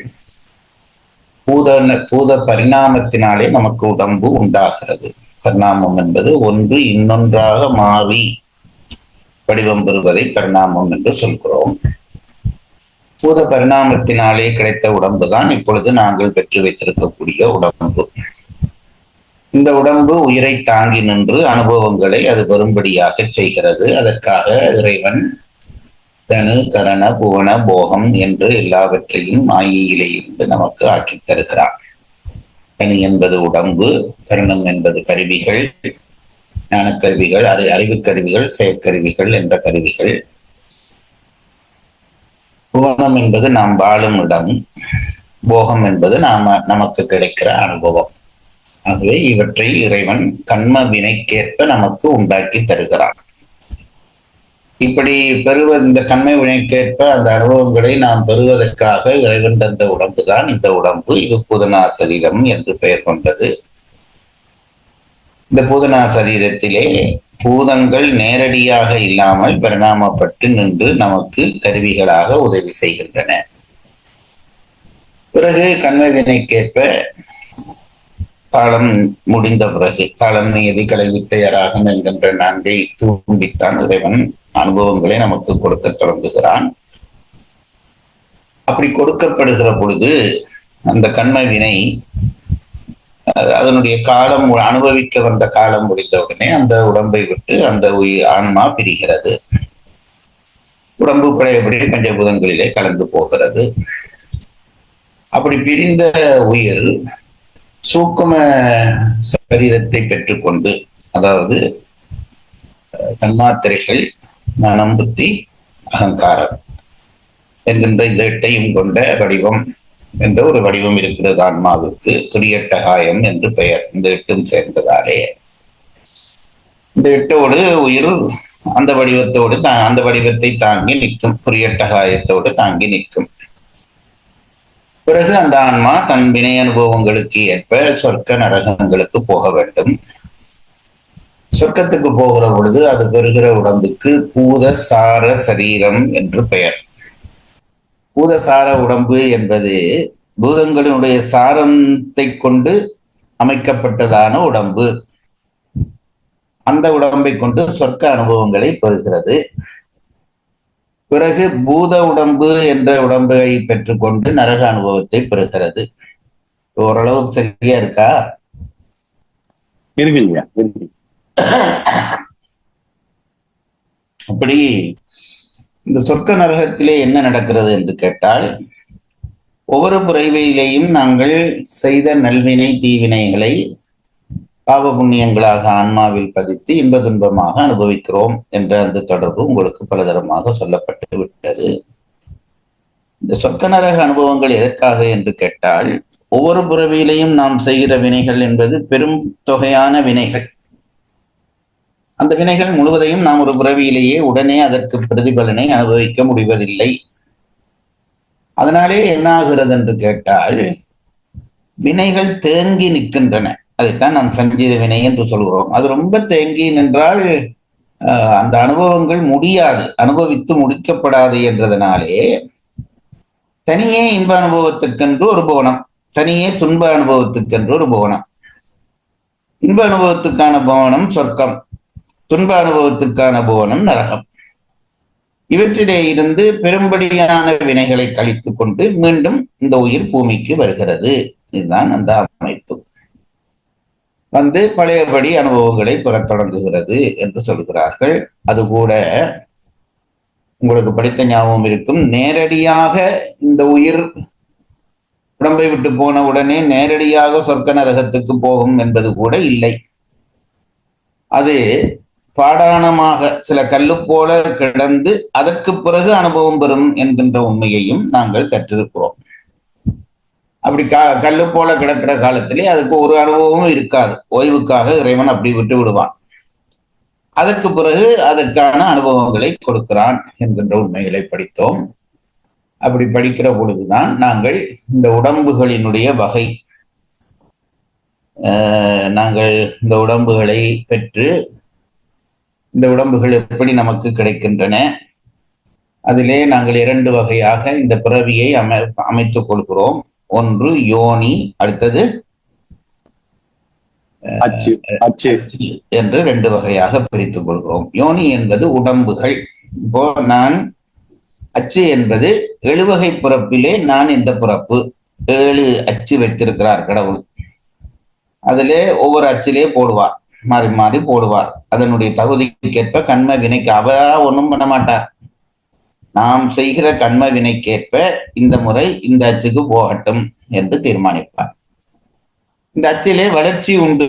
பூத பரிணாமத்தினாலே நமக்கு உடம்பு உண்டாகிறது. பரிணாமம் என்பது ஒன்று இன்னொன்றாக மாறி வடிவம் பெறுவதை பரிணாமம் என்று சொல்கிறோம். பூத பரிணாமத்தினாலே கிடைத்த உடம்பு தான் இப்பொழுது நாங்கள் பெற்று வைத்திருக்கக்கூடிய உடம்பு. இந்த உடம்பு உயிரை தாங்கி நின்று அனுபவங்களை அது வரும்படியாக செய்கிறது. அதற்காக இறைவன் தனு, கரண, புவன, போகம் என்று எல்லாவற்றையும் மாயையிலே இருந்து நமக்கு ஆக்கித் தருகிறான். தனு என்பது உடம்பு, கரணம் என்பது கருவிகள், ஞானக்கருவிகள், அறிவுக் கருவிகள், செயற்கருவிகள் என்ற கருவிகள். புவனம் என்பது நாம் வாழும் இடம், போகம் என்பது நமக்கு கிடைக்கிற அனுபவம். ஆகவே இவற்றை இறைவன் கண்ம வினைக்கேற்ப நமக்கு உண்டாக்கி தருகிறான். இப்படி இந்த கண்மை வினைக்கேற்ப அந்த அனுபவங்களை நாம் பெறுவதற்காக இறைவன் தந்த உடம்பு தான் இந்த உடம்பு. இது பூதனா சரீரம் என்று பெயர் கொண்டது. இந்த பூதனா சரீரத்திலே பூதங்கள் நேரடியாக இல்லாமல் பரிணாமப்பட்டு நின்று நமக்கு கருவிகளாக உதவி செய்கின்றன. பிறகு கண்மை வினைக்கேற்ப காலம் முடிந்த பிறகு, காலம் நியதி, கலை, வித்தையராகும் என்கின்ற நான்கை தூண்டித்தான் இறைவன் அனுபவங்களை நமக்கு கொடுக்க தொடங்குகிறான். அப்படி கொடுக்கப்படுகிற பொழுது அந்த கண்ம வினை அதனுடைய காலம் அனுபவிக்க வந்த காலம் முடிந்தவுடனே அந்த உடம்பை விட்டு அந்த ஆன்மா பிரிகிறது. உடம்பு பழையபடி பஞ்சபூதங்களிலே கலந்து போகிறது. அப்படி பிரிந்த உயிர் சூக்கும சரீரத்தை பெற்றுக்கொண்டு, அதாவது தன்மாத்திரைகள், மனம், புத்தி, அகங்காரம் என்கின்ற இந்த எட்டையும் கொண்ட வடிவம் என்ற ஒரு வடிவம் இருக்கிறது ஆன்மாவுக்கு. குறியட்டகாயம் என்று பெயர். இந்த 8ம் சேர்ந்ததாலே இந்த 8ஓடு உயிர் அந்த வடிவத்தோடு அந்த வடிவத்தை தாங்கி நிற்கும். குறியட்டகாயத்தோடு தாங்கி நிற்கும். பிறகு அந்த ஆன்மா தன் வினை அனுபவங்களுக்கு ஏற்ப சொர்க்க நரகங்களுக்கு போக வேண்டும். சொர்க்கத்துக்கு போகிற பொழுது அது பெறுகிற உடம்புக்கு பூத சார சரீரம் என்று பெயர். பூதசார உடம்பு என்பது பூதங்களினுடைய சாரத்தை கொண்டு அமைக்கப்பட்டதான உடம்பு. அந்த உடம்பை கொண்டு சொர்க்க அனுபவங்களை பெறுகிறது. பிறகு பூத உடம்பு என்ற உடம்பை பெற்றுக்கொண்டு நரக அனுபவத்தை பெறுகிறது. ஓரளவு சரியா இருக்கா? இருக்குங்க. அப்படி இந்த சொர்க்க நரகத்திலே என்ன நடக்கிறது என்று கேட்டால், ஒவ்வொரு பிறவியிலேயும் நாங்கள் செய்த நல்வினை தீவினைகளை பாவ புண்ணியங்களாக ஆன்மாவில் பதித்து இன்ப துன்பமாக அனுபவிக்கிறோம் என்ற அந்த தொடர்பு உங்களுக்கு பலதரமாக சொல்லப்பட்டு விட்டது. இந்த சொர்க்க நரக அனுபவங்கள் எதற்காக என்று கேட்டால், ஒவ்வொரு பிறவியிலையும் நாம் செய்கிற வினைகள் என்பது பெரும் தொகையான வினைகள். அந்த வினைகள் முழுவதையும் நாம் ஒரு பிறவியிலேயே உடனே அதற்கு பிரதிபலனை அனுபவிக்க முடிவதில்லை. அதனாலே என்ன ஆகிறது என்று கேட்டால், வினைகள் தேங்கி நிற்கின்றன. அதைத்தான் நாம் சஞ்சீத வினை என்று சொல்கிறோம். அது ரொம்ப தேங்கி நின்றால் அந்த அனுபவங்கள் முடியாது, அனுபவித்து முடிக்கப்படாது என்றதனாலே தனியே இன்ப அனுபவத்திற்கென்று ஒரு புவனம், தனியே துன்ப அனுபவத்துக்கென்று ஒரு புவனம். இன்ப அனுபவத்துக்கான புவனம் சொர்க்கம், துன்ப அனுபவத்திற்கான புவனம் நரகம். இவற்றிலே இருந்து பெரும்படியான வினைகளை கழித்து கொண்டு மீண்டும் இந்த உயிர் பூமிக்கு வருகிறது. இதுதான் அந்த அமைப்பு. வந்து பழையபடி அனுபவங்களை பெறத் தொடங்குகிறது என்று சொல்கிறார்கள். அது கூட உங்களுக்கு படித்த ஞாபகம் இருக்கும். நேரடியாக இந்த உயிர் உடம்பை விட்டு போன உடனே நேரடியாக சொர்க்க நரகத்துக்கு போகும் என்பது கூட இல்லை. அது பாடானமாக சில கல்லு போல கிடந்து அதற்கு பிறகு அனுபவம் பெறும் என்கின்ற உண்மையையும் நாங்கள் கற்றிருக்கிறோம். அப்படி கல்லு போல கிடக்கிற காலத்திலே அதுக்கு ஒரு அனுபவமும் இருக்காது. ஓய்வுக்காக இறைவன் அப்படி விட்டு விடுவான். அதற்கு பிறகு அதற்கான அனுபவங்களை கொடுக்கிறான் என்கின்ற உண்மைகளை படித்தோம். அப்படி படிக்கிற பொழுதுதான் நாங்கள் இந்த உடம்புகளினுடைய வகை, நாங்கள் இந்த உடம்புகளை பெற்று இந்த உடம்புகள் எப்படி நமக்கு கிடைக்கின்றன, அதிலே நாங்கள் 2 வகையாக இந்த பிறவியை அமைத்துக் கொள்கிறோம். ஒன்று யோனி, அடுத்தது அச்சு என்று 2 வகையாக பிரித்துக் கொள்கிறோம். யோனி என்பது உடம்புகள். இப்போ நான் அச்சு என்பது 7 வகை பிறப்பிலே நான் இந்த பிறப்பு. 7 அச்சு வைத்திருக்கிறார் கடவுள். அதிலே ஒவ்வொரு அச்சிலே போடுவார், மாறி மாறி போடுவார். அதனுடைய தகுதிக்கேற்ப கண்ம வினைக்கு அவரா ஒன்றும் பண்ண மாட்டார். நாம் செய்கிற கண்ம வினைக்கேற்ப இந்த முறை இந்த அச்சுக்கு போகட்டும் என்று தீர்மானிப்பார். இந்த அச்சிலே வளர்ச்சி உண்டு.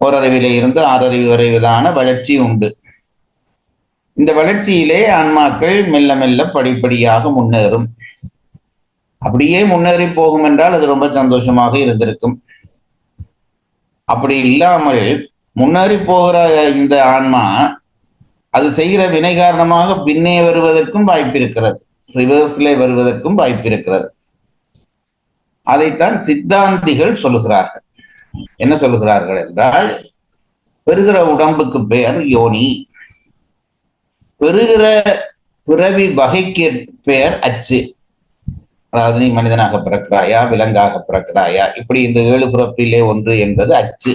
ஓரறிவிலே இருந்து 6 அறிவு வரைவிலான வளர்ச்சி உண்டு. இந்த வளர்ச்சியிலே ஆன்மாக்கள் மெல்ல மெல்ல படிப்படியாக முன்னேறும். அப்படியே முன்னேறி போகும் என்றால் அது ரொம்ப சந்தோஷமாக இருந்திருக்கும். அப்படி இல்லாமல் முன்னேறி போகிற இந்த ஆன்மா அது செய்கிற வினை காரணமாக பின்னே வருவதற்கும் வாய்ப்பு இருக்கிறது, ரிவர்ஸ்ல வருவதற்கும் வாய்ப்பு இருக்கிறது. அதைத்தான் சித்தாந்திகள் சொல்லுகிறார்கள். என்ன சொல்லுகிறார்கள் என்றால், பெறுகிற உடம்புக்கு பெயர் யோனி, பெறுகிற பிறவி வகைக்கு பெயர் அச்சு. அதாவது நீ மனிதனாக பிறக்கிறாயா, விலங்காக பிறக்கிறாயா, இப்படி இந்த 7 பிறப்பிலே ஒன்று என்பது அச்சு.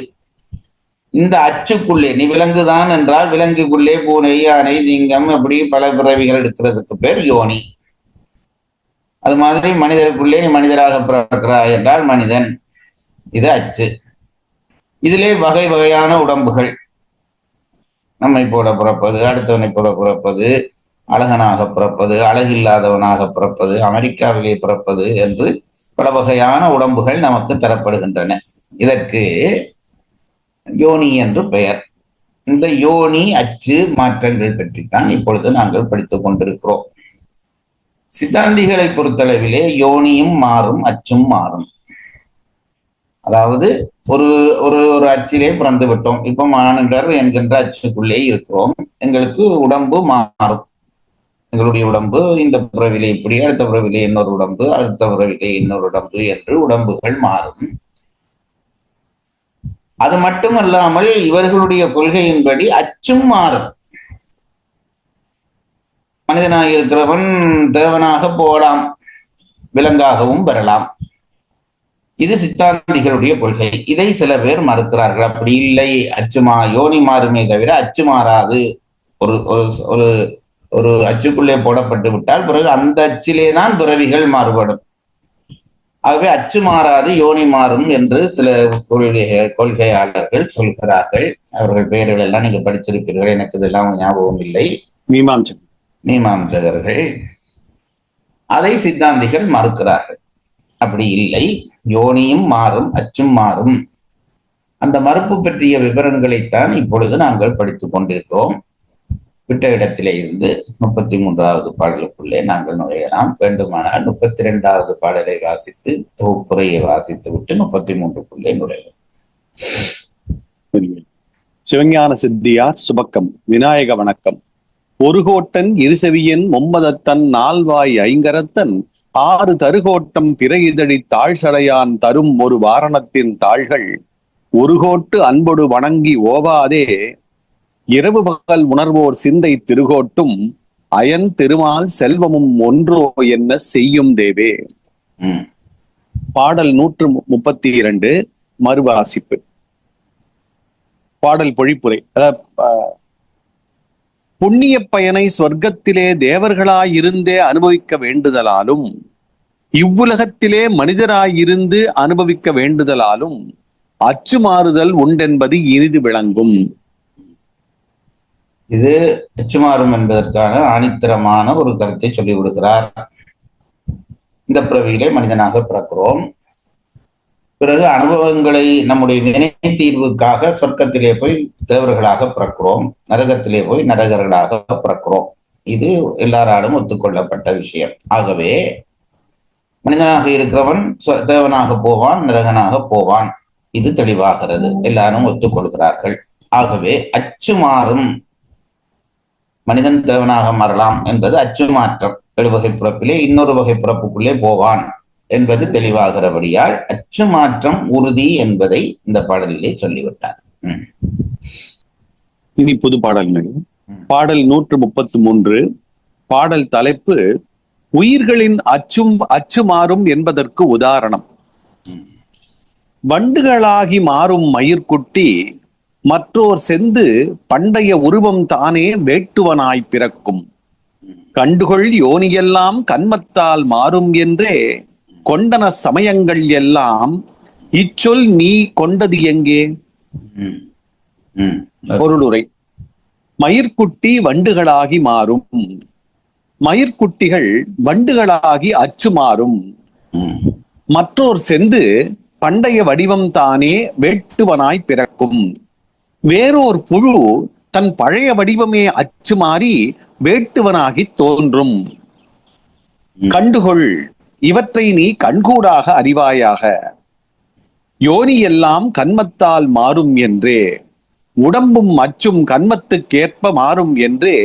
இந்த அச்சுக்குள்ளே நீ விலங்குதான் என்றால் விலங்குக்குள்ளே பூனை, யானை, சிங்கம் அப்படி பல பிறவிகள் எடுக்கிறதுக்கு பேர் யோனி. அது மாதிரி மனிதருக்குள்ளே நீ மனிதராக பிறக்கிறாய் என்றால் மனிதன், இது அச்சு. இதிலே வகை வகையான உடம்புகள், நம்மை போல பிறப்பது, அடுத்தவனை போல பிறப்பது, அழகனாக பிறப்பது, அழகில்லாதவனாக பிறப்பது, அமெரிக்காவிலே பிறப்பது என்று பல வகையான உடம்புகள் நமக்கு தரப்படுகின்றன. இதற்கு யோனி என்று பெயர். இந்த யோனி அச்சு மாற்றங்கள் பற்றித்தான் இப்பொழுது நாங்கள் படித்துக் கொண்டிருக்கிறோம். சித்தாந்திகளை பொறுத்தளவிலே யோனியும் மாறும், அச்சும் மாறும். அதாவது ஒரு ஒரு ஒரு அச்சிலே பிறந்து விட்டோம். இப்ப மானுடர் என்கின்ற அச்சுக்குள்ளே இருக்கிறோம். எங்களுக்கு உடம்பு மாறும். எங்களுடைய உடம்பு இந்த பிறவிலே இப்படி, அடுத்த பிறவிலே இன்னொரு உடம்பு, அடுத்த பிறவிலே இன்னொரு உடம்பு என்று உடம்புகள் மாறும். அது மட்டுமல்லாமல் இவர்களுடைய கொள்கையின்படி அச்சும் மாறும். மனிதனாக இருக்கிறவன் தேவனாக போகலாம், விலங்காகவும் பெறலாம். இது சித்தாந்திகளுடைய கொள்கை. இதை சில பேர் மறுக்கிறார்கள். அப்படி இல்லை, அச்சுமா யோனி மாறுமே தவிர அச்சு மாறாது. ஒரு ஒரு ஒரு அச்சுக்குள்ளே போடப்பட்டு விட்டால் பிறகு அந்த அச்சிலே தான் பிறவிகள் மாறுபடும். ஆகவே அச்சு மாறாது, யோனி மாறும் என்று சில கொள்கையாளர்கள் சொல்கிறார்கள். அவர்கள் பெயர்கள் எல்லாம் நீங்க படிச்சிருப்பீர்கள், எனக்கு இதெல்லாம் ஞாபகம் இல்லை. மீமாம்சகர்கள். அதை சித்தாந்திகள் மறுக்கிறார்கள். அப்படி இல்லை, யோனியும் மாறும், அச்சும் மாறும். அந்த மறுப்பு பற்றிய விவரங்களைத்தான் இப்பொழுது நாங்கள் படித்துக் கொண்டிருக்கிறோம். விட்ட இடத்திலே இருந்து 33வது பாடலுக்குள்ளே நாங்கள் நுழையலாம். வேண்டுமானால் 32வது பாடலை வாசித்து தொகுப்புரையை வாசித்து விட்டு 33க்குள்ளே நுழையலாம். சிவஞான சித்தியார் சுபக்கம். விநாயக வணக்கம். ஒரு கோட்டன் இருசெவியன் மும்மதத்தன் நால்வாய் ஐங்கரத்தன் ஆறு தருகோட்டம் பிற இதழி தாழ்சடையான் தரும் ஒரு வாரணத்தின் தாள்கள் ஒரு கோட்டு அன்பொடு வணங்கி ஓவாதே இரவு பகல் உணர்வோர் சிந்தை திருகோட்டும் அயன் திருமால் செல்வமும் ஒன்றோ என்ன செய்யும் தேவே. பாடல் 132 மறுவாசிப்பு. பாடல் பொழிப்புரை. புண்ணிய பயனை சொர்க்கத்திலே தேவர்களாயிருந்தே அனுபவிக்க வேண்டுதலாலும் இவ்வுலகத்திலே மனிதராயிருந்து அனுபவிக்க வேண்டுதலாலும் அச்சு மாறுதல் உண்டென்பது இனிது விளங்கும். இது அச்சுமாறும் என்பதற்கான ஆணித்தரமான ஒரு கருத்தை சொல்லிவிடுகிறார். இந்த பிறவியிலே மனிதனாக பிறக்கிறோம். பிறகு அனுபவங்களை நம்முடைய வினை தீர்வுக்காக சொர்க்கத்திலே போய் தேவர்களாக பிறக்கிறோம், நரகத்திலே போய் நரகர்களாக பிறக்கிறோம். இது எல்லாராலும் ஒத்துக்கொள்ளப்பட்ட விஷயம். ஆகவே மனிதனாக இருக்கிறவன் தேவனாக போவான், நரகனாக போவான். இது தெளிவாகிறது, எல்லாரும் ஒத்துக்கொள்கிறார்கள். ஆகவே அச்சு மாறும், மனிதன் தேவனாக மாறலாம் என்பது அச்சு மாற்றம். எழுவகை பிறப்பிலே இன்னொரு வகை பிறப்புக்குள்ளே போவான் என்பது தெளிவாகிறபடியால் அச்சு மாற்றம் உறுதி என்பதை இந்த பாடலிலே சொல்லிவிட்டார். இனி புது பாடல்கள். பாடல் 133. பாடல் தலைப்பு உயிர்களின் அச்சு மாறும் என்பதற்கு உதாரணம். வண்டுகளாகி மாறும் மயிர்குட்டி மற்றோர் செந்து பண்டைய உருவம் தானே வேட்டுவனாய் பிறக்கும். கண்டுகொள் யோனியெல்லாம் கன்மத்தால் மாறும் என்றே கொண்டன சமயங்கள் எல்லாம் இச்சொல் நீ கொண்டது எங்கே. பொருளுரை. மயிர்குட்டி வண்டுகளாகி மாறும், மயிர்குட்டிகள் வண்டுகளாகி அச்சு மாறும். மற்றோர் சென்று பண்டைய வடிவம் தானே வேட்டுவனாய் பிறக்கும். வேறோர் புழு தன் பழைய வடிவமே அச்சு மாறி வேட்டுவனாகி தோன்றும். கண்டுகொள், இவற்றை நீ கண்கூடாக அறிவாயாக. யோனி எல்லாம் கன்மத்தால் மாறும் என்றே, உடம்பும் அச்சும் கன்மத்துக்கேற்ப மாறும் என்றே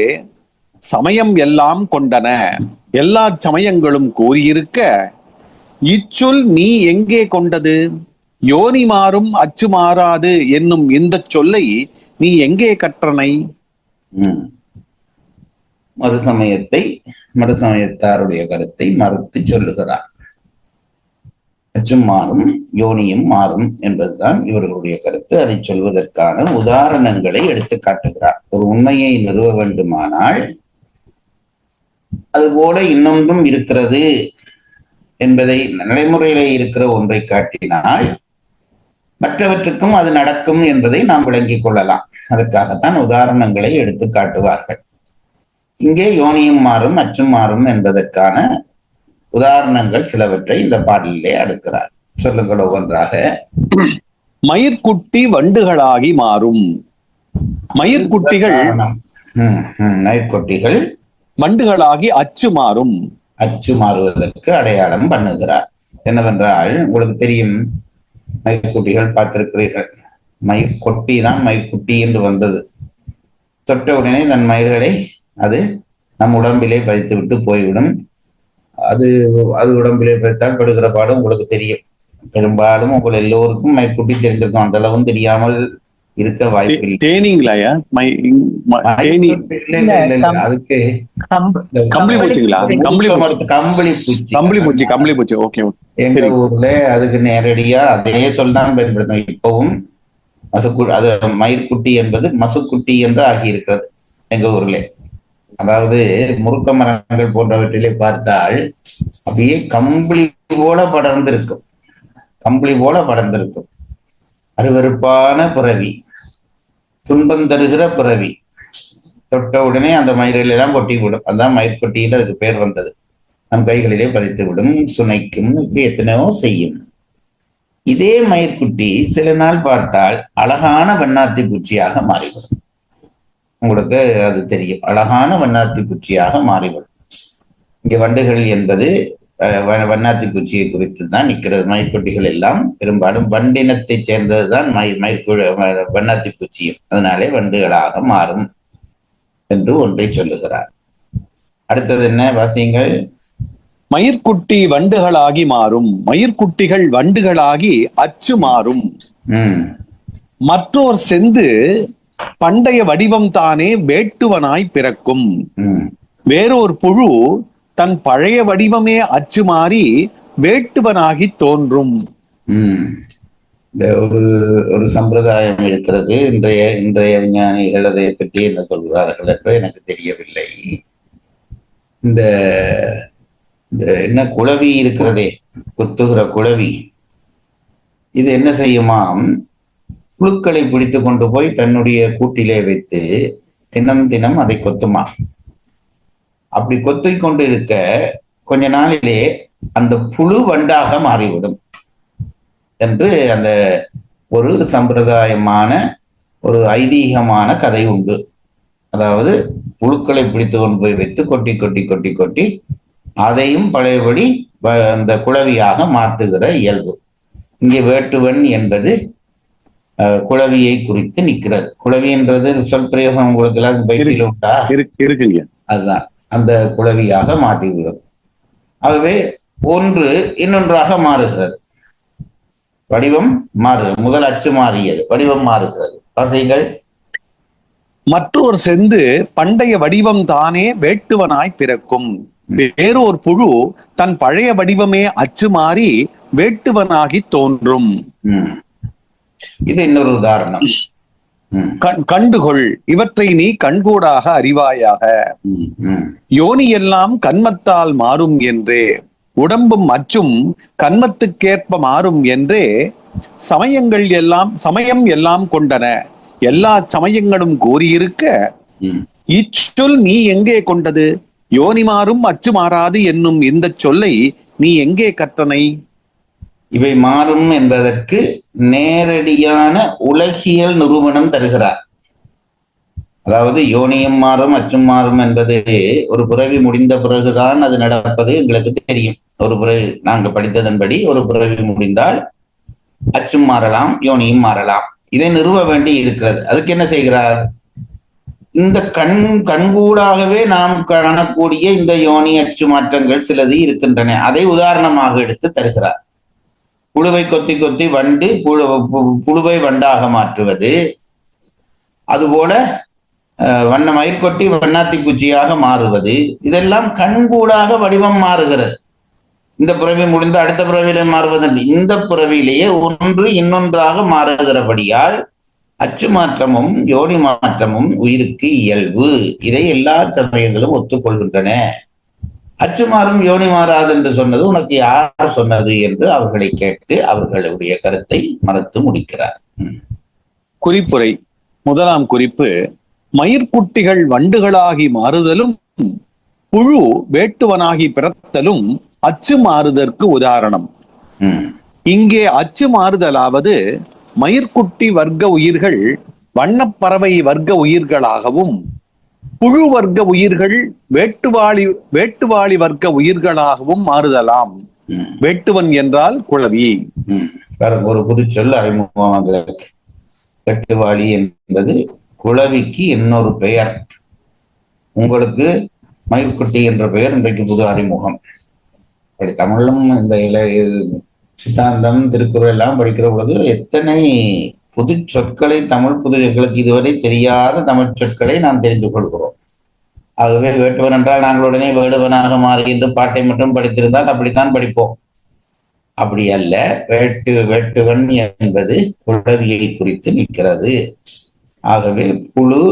சமயம் எல்லாம் கொண்டன. எல்லா சமயங்களும் கூறியிருக்க இச்சொல் நீ எங்கே கொண்டது? யோனி மாறும் அச்சு மாறாது என்னும் இந்த சொல்லை நீ எங்கே கற்றனை? மறுசமயத்தாருடைய கருத்தை மறுத்து சொல்லுகிறார். அச்சும் மாறும், யோனியும் மாறும் என்பதுதான் இவர்களுடைய கருத்து. அதை சொல்வதற்கான உதாரணங்களை எடுத்து காட்டுகிறார். ஒரு உண்மையை நிறுவ வேண்டுமானால் அதுபோல இன்னொன்றும் இருக்கிறது என்பதை, நடைமுறையிலே இருக்கிற ஒன்றை காட்டினால் மற்றவற்றுக்கும் அது நடக்கும் என்பதை நாம் விளங்கிக் கொள்ளலாம். அதற்காகத்தான் உதாரணங்களை எடுத்து காட்டுவார்கள். இங்கே யோனியும் மாறும், அச்சும் மாறும் என்பதற்கான உதாரணங்கள் சிலவற்றை இந்த பாடலிலே அடுக்கிறார். சொல்லுங்கள் ஒவ்வொன்றாக. மயிர்குட்டி வண்டுகளாகி மாறும். மயிர்குட்டிகள் மயிர்குட்டிகள் வண்டுகளாகி அச்சு மாறும். அச்சு மாறுவதற்கு அடையாளம் பண்ணுகிறார். என்னவென்றால், உங்களுக்கு தெரியும், மயிர்குட்டிகள் பார்த்திருக்கிறீர்கள். மயிர் கொட்டி தான் மயிர்குட்டி என்று வந்தது. தொட்ட உடனே தன் மயிர்களை அது நம் உடம்பிலே பதித்து விட்டு போய்விடும். அது அது உடம்பிலே பதித்தால் படுகிற பாடம் உங்களுக்கு தெரியும். பெரும்பாலும் உங்கள் எல்லோருக்கும் மயிர்குட்டி தெரிஞ்சிருக்கும். அந்த அளவும் தெரியாமல் இருக்க வாய்ப்பில்லை. தேனீங்களாயா? அதுக்கு கம்பளி பூச்சிங்களா? கம்பளி பூச்சி. ஓகே. எங்க ஊர்ல அதுக்கு நேரடியா அதே சொல்தான் பயன்படுத்தும். இப்பவும் அது மயிர்குட்டி என்பது மசுக்குட்டி என்று ஆகியிருக்கிறது எங்க ஊர்ல. அதாவது முருக்க மரங்கள் போன்றவற்றிலே பார்த்தால் அப்படியே கம்பளி போல படர்ந்திருக்கும். அருவருப்பான பிறவி, துன்பம் தருகிற பிறவி. தொட்ட உடனே அந்த மயிரில் எல்லாம் கொட்டி விடும். அதான் மயிர்கொட்டின்னு அதுக்கு பேர் வந்தது. நம் கைகளிலே பதித்து விடும், சுனைக்கும், எத்தனையோ செய்யும். இதே மயிர்குட்டி சில நாள் பார்த்தால் அழகான வண்ணாத்தி பூச்சியாக மாறிவிடும். உங்களுக்கு அது தெரியும், அழகான வண்ணாத்தி பூச்சியாக மாறிவிடும். இங்க வண்டுகள் என்பது வண்ணாத்தி பூச்சியை குறித்து தான் நிற்கிறது. மயிர்குட்டிகள் எல்லாம் பெரும்பாலும் வண்டினத்தை சேர்ந்ததுதான் வண்ணாத்தி பூச்சியும். அதனாலே வண்டுகளாக மாறும் என்று ஒன்றை சொல்லுகிறார். அடுத்தது என்ன வாசியுங்கள்? மயிர்குட்டி வண்டுகளாகி மாறும், மயிர்குட்டிகள் வண்டுகளாகி அச்சு மாறும். மற்றோர் செந்து பண்டைய வடிவம் தானே வேட்டுவனாய் பிறக்கும். வேறொரு புழு தன் பழைய வடிவமே அச்சு மாறி வேட்டுவனாகி தோன்றும். ஒரு சம்பிரதாயம் இருக்கிறது. இன்றைய விஞ்ஞானிகள் அதை பற்றி என்ன சொல்கிறார்கள் என்று எனக்கு தெரியவில்லை. இந்த என்ன குளவி இருக்கிறதே, குத்துகிற குளவி, இது என்ன செய்யுமாம், புழுக்களை பிடித்து கொண்டு போய் தன்னுடைய கூட்டிலே வைத்து தினம் அதை கொத்துமா. அப்படி கொத்தி கொண்டு இருக்க கொஞ்ச நாளிலே அந்த புழு வண்டாக மாறிவிடும் என்று அந்த ஒரு சம்பிரதாயமான ஒரு ஐதீகமான கதை உண்டு. அதாவது புழுக்களை பிடித்து கொண்டு போய் வைத்து கொட்டி அதையும் பழையபடி அந்த குளவியாக மாற்றுகிற இயல்பு. இங்கே வேட்டுவன் என்பது குளவியை குறித்து நிற்கிறது. குளவி என்றது சொல் பிரயோகம் உங்களுக்கு எல்லாம் பயிற்சியில உண்டா? இருக்குங்க. அதுதான் அந்த குளவியாக மாற்றிவிடும். ஆகவே ஒன்று இன்னொன்றாக மாறுகிறது. வடிவம் முதல் அச்சு மாறியது, வடிவம் மாறுகிறது. வாசியுங்கள். மற்றொரு செந்து பண்டைய வடிவம் தானே வேட்டுவனாய் பிறக்கும். வேறொரு புழு தன் பழைய வடிவமே அச்சு மாறி வேட்டுவனாகி தோன்றும். இது இன்னொரு உதாரணம். கண்டுகொள், இவற்றை நீ கண்கூடாக அறிவாயாக. யோனி எல்லாம் கன்மத்தால் மாறும் என்றே, உடம்பும் அச்சும் கன்மத்துக்கேற்ப மாறும் என்றே, சமயம் எல்லாம் கொண்டன, எல்லா சமயங்களும் கூறியிருக்க, இச்சொல் நீ எங்கே கொண்டது? யோனி மாறும் அச்சு மாறாது என்னும் இந்த சொல்லை நீ எங்கே கற்றனை? இவை மாறும் என்பதற்கு நேரடியான உலகியல் நிரூபணம் தருகிறார். அதாவது யோனியும் மாறும் அச்சும் மாறும் என்பது ஒரு பிறவி முடிந்த பிறகுதான் அது நடப்பது எங்களுக்கு தெரியும். ஒரு பிறவி நாங்கள் படித்ததன்படி ஒரு பிறவி முடிந்தால் அச்சும் மாறலாம், யோனியும் மாறலாம். இதை நிறுவ வேண்டி இருக்கிறது. அதுக்கு என்ன செய்கிறார்? இந்த கண்கூடாகவே நாம் காணக்கூடிய இந்த யோனி அச்சு மாற்றங்கள் சிலது இருக்கின்றன. அதை உதாரணமாக எடுத்து தருகிறார். புழுவை கொத்தி வண்டு புழுவை வண்டாக மாற்றுவது, அதுபோல மயிர்கொட்டி வண்ணாத்தி பூச்சியாக மாறுவது, இதெல்லாம் கண்கூடாக வடிவம் மாறுகிறது. இந்த பிறவி முடிந்து அடுத்த பிறவியிலே மாறுவதற்கு இந்த பிறவியிலேயே ஒன்று இன்னொன்றாக மாறுகிறபடியால் அச்சு மாற்றமும் யோனி மாற்றமும் உயிருக்கு இயல்பு. இதை எல்லா சமயங்களும் ஒத்துக்கொள்கின்றன. அச்சு மாறும் யோனி மாறாது என்று சொன்னது உனக்கு யார் சொன்னது என்று அவர்களை கேட்டு அவர்களுடைய கருத்தை மறுத்து முடிக்கிறார். குறிப்புரை. முதலாம் குறிப்பு, மயிர்குட்டிகள் வண்டுகளாகி மாறுதலும் புழு வேட்டுவனாகி பிறத்தலும் அச்சு மாறுதற்கு உதாரணம். இங்கே அச்சு மாறுதலாவது மயிர்குட்டி வர்க்க உயிர்கள் வண்ணப்பறவை வர்க்க உயிர்களாகவும், புழு வர்க்க உயிர்கள் வேட்டுவாளி வர்க்க உயிர்களாகவும் மாறுதலாம். வேட்டுவன் என்றால் குளவி. ஒரு புது சொல் அறிமுகமாக. வெட்டுவாளி என்பது குளவிக்கு இன்னொரு பெயர். உங்களுக்கு மயிர்குட்டி என்ற பெயர் இன்றைக்கு புது அறிமுகம். அப்படி தமிழும் இந்த சித்தாந்தம் திருக்குறள் எல்லாம் படிக்கிற பொழுது எத்தனை புது சொற்களை, தமிழ் புது சொற்களுக்கு இதுவரை தெரியாத தமிழ் சொற்களை நாம் தெரிந்து கொள்கிறோம். ஆகவே வேட்டுவன் என்றால் நாங்கள் உடனே வேடுவனாக மாறுகின்ற பாட்டை மட்டும் படித்திருந்தால் அப்படித்தான் படிப்போம். அப்படி அல்ல. வேட்டுவன் என்பது குளவியை குறித்து நிற்கிறது. ஆகவே புழு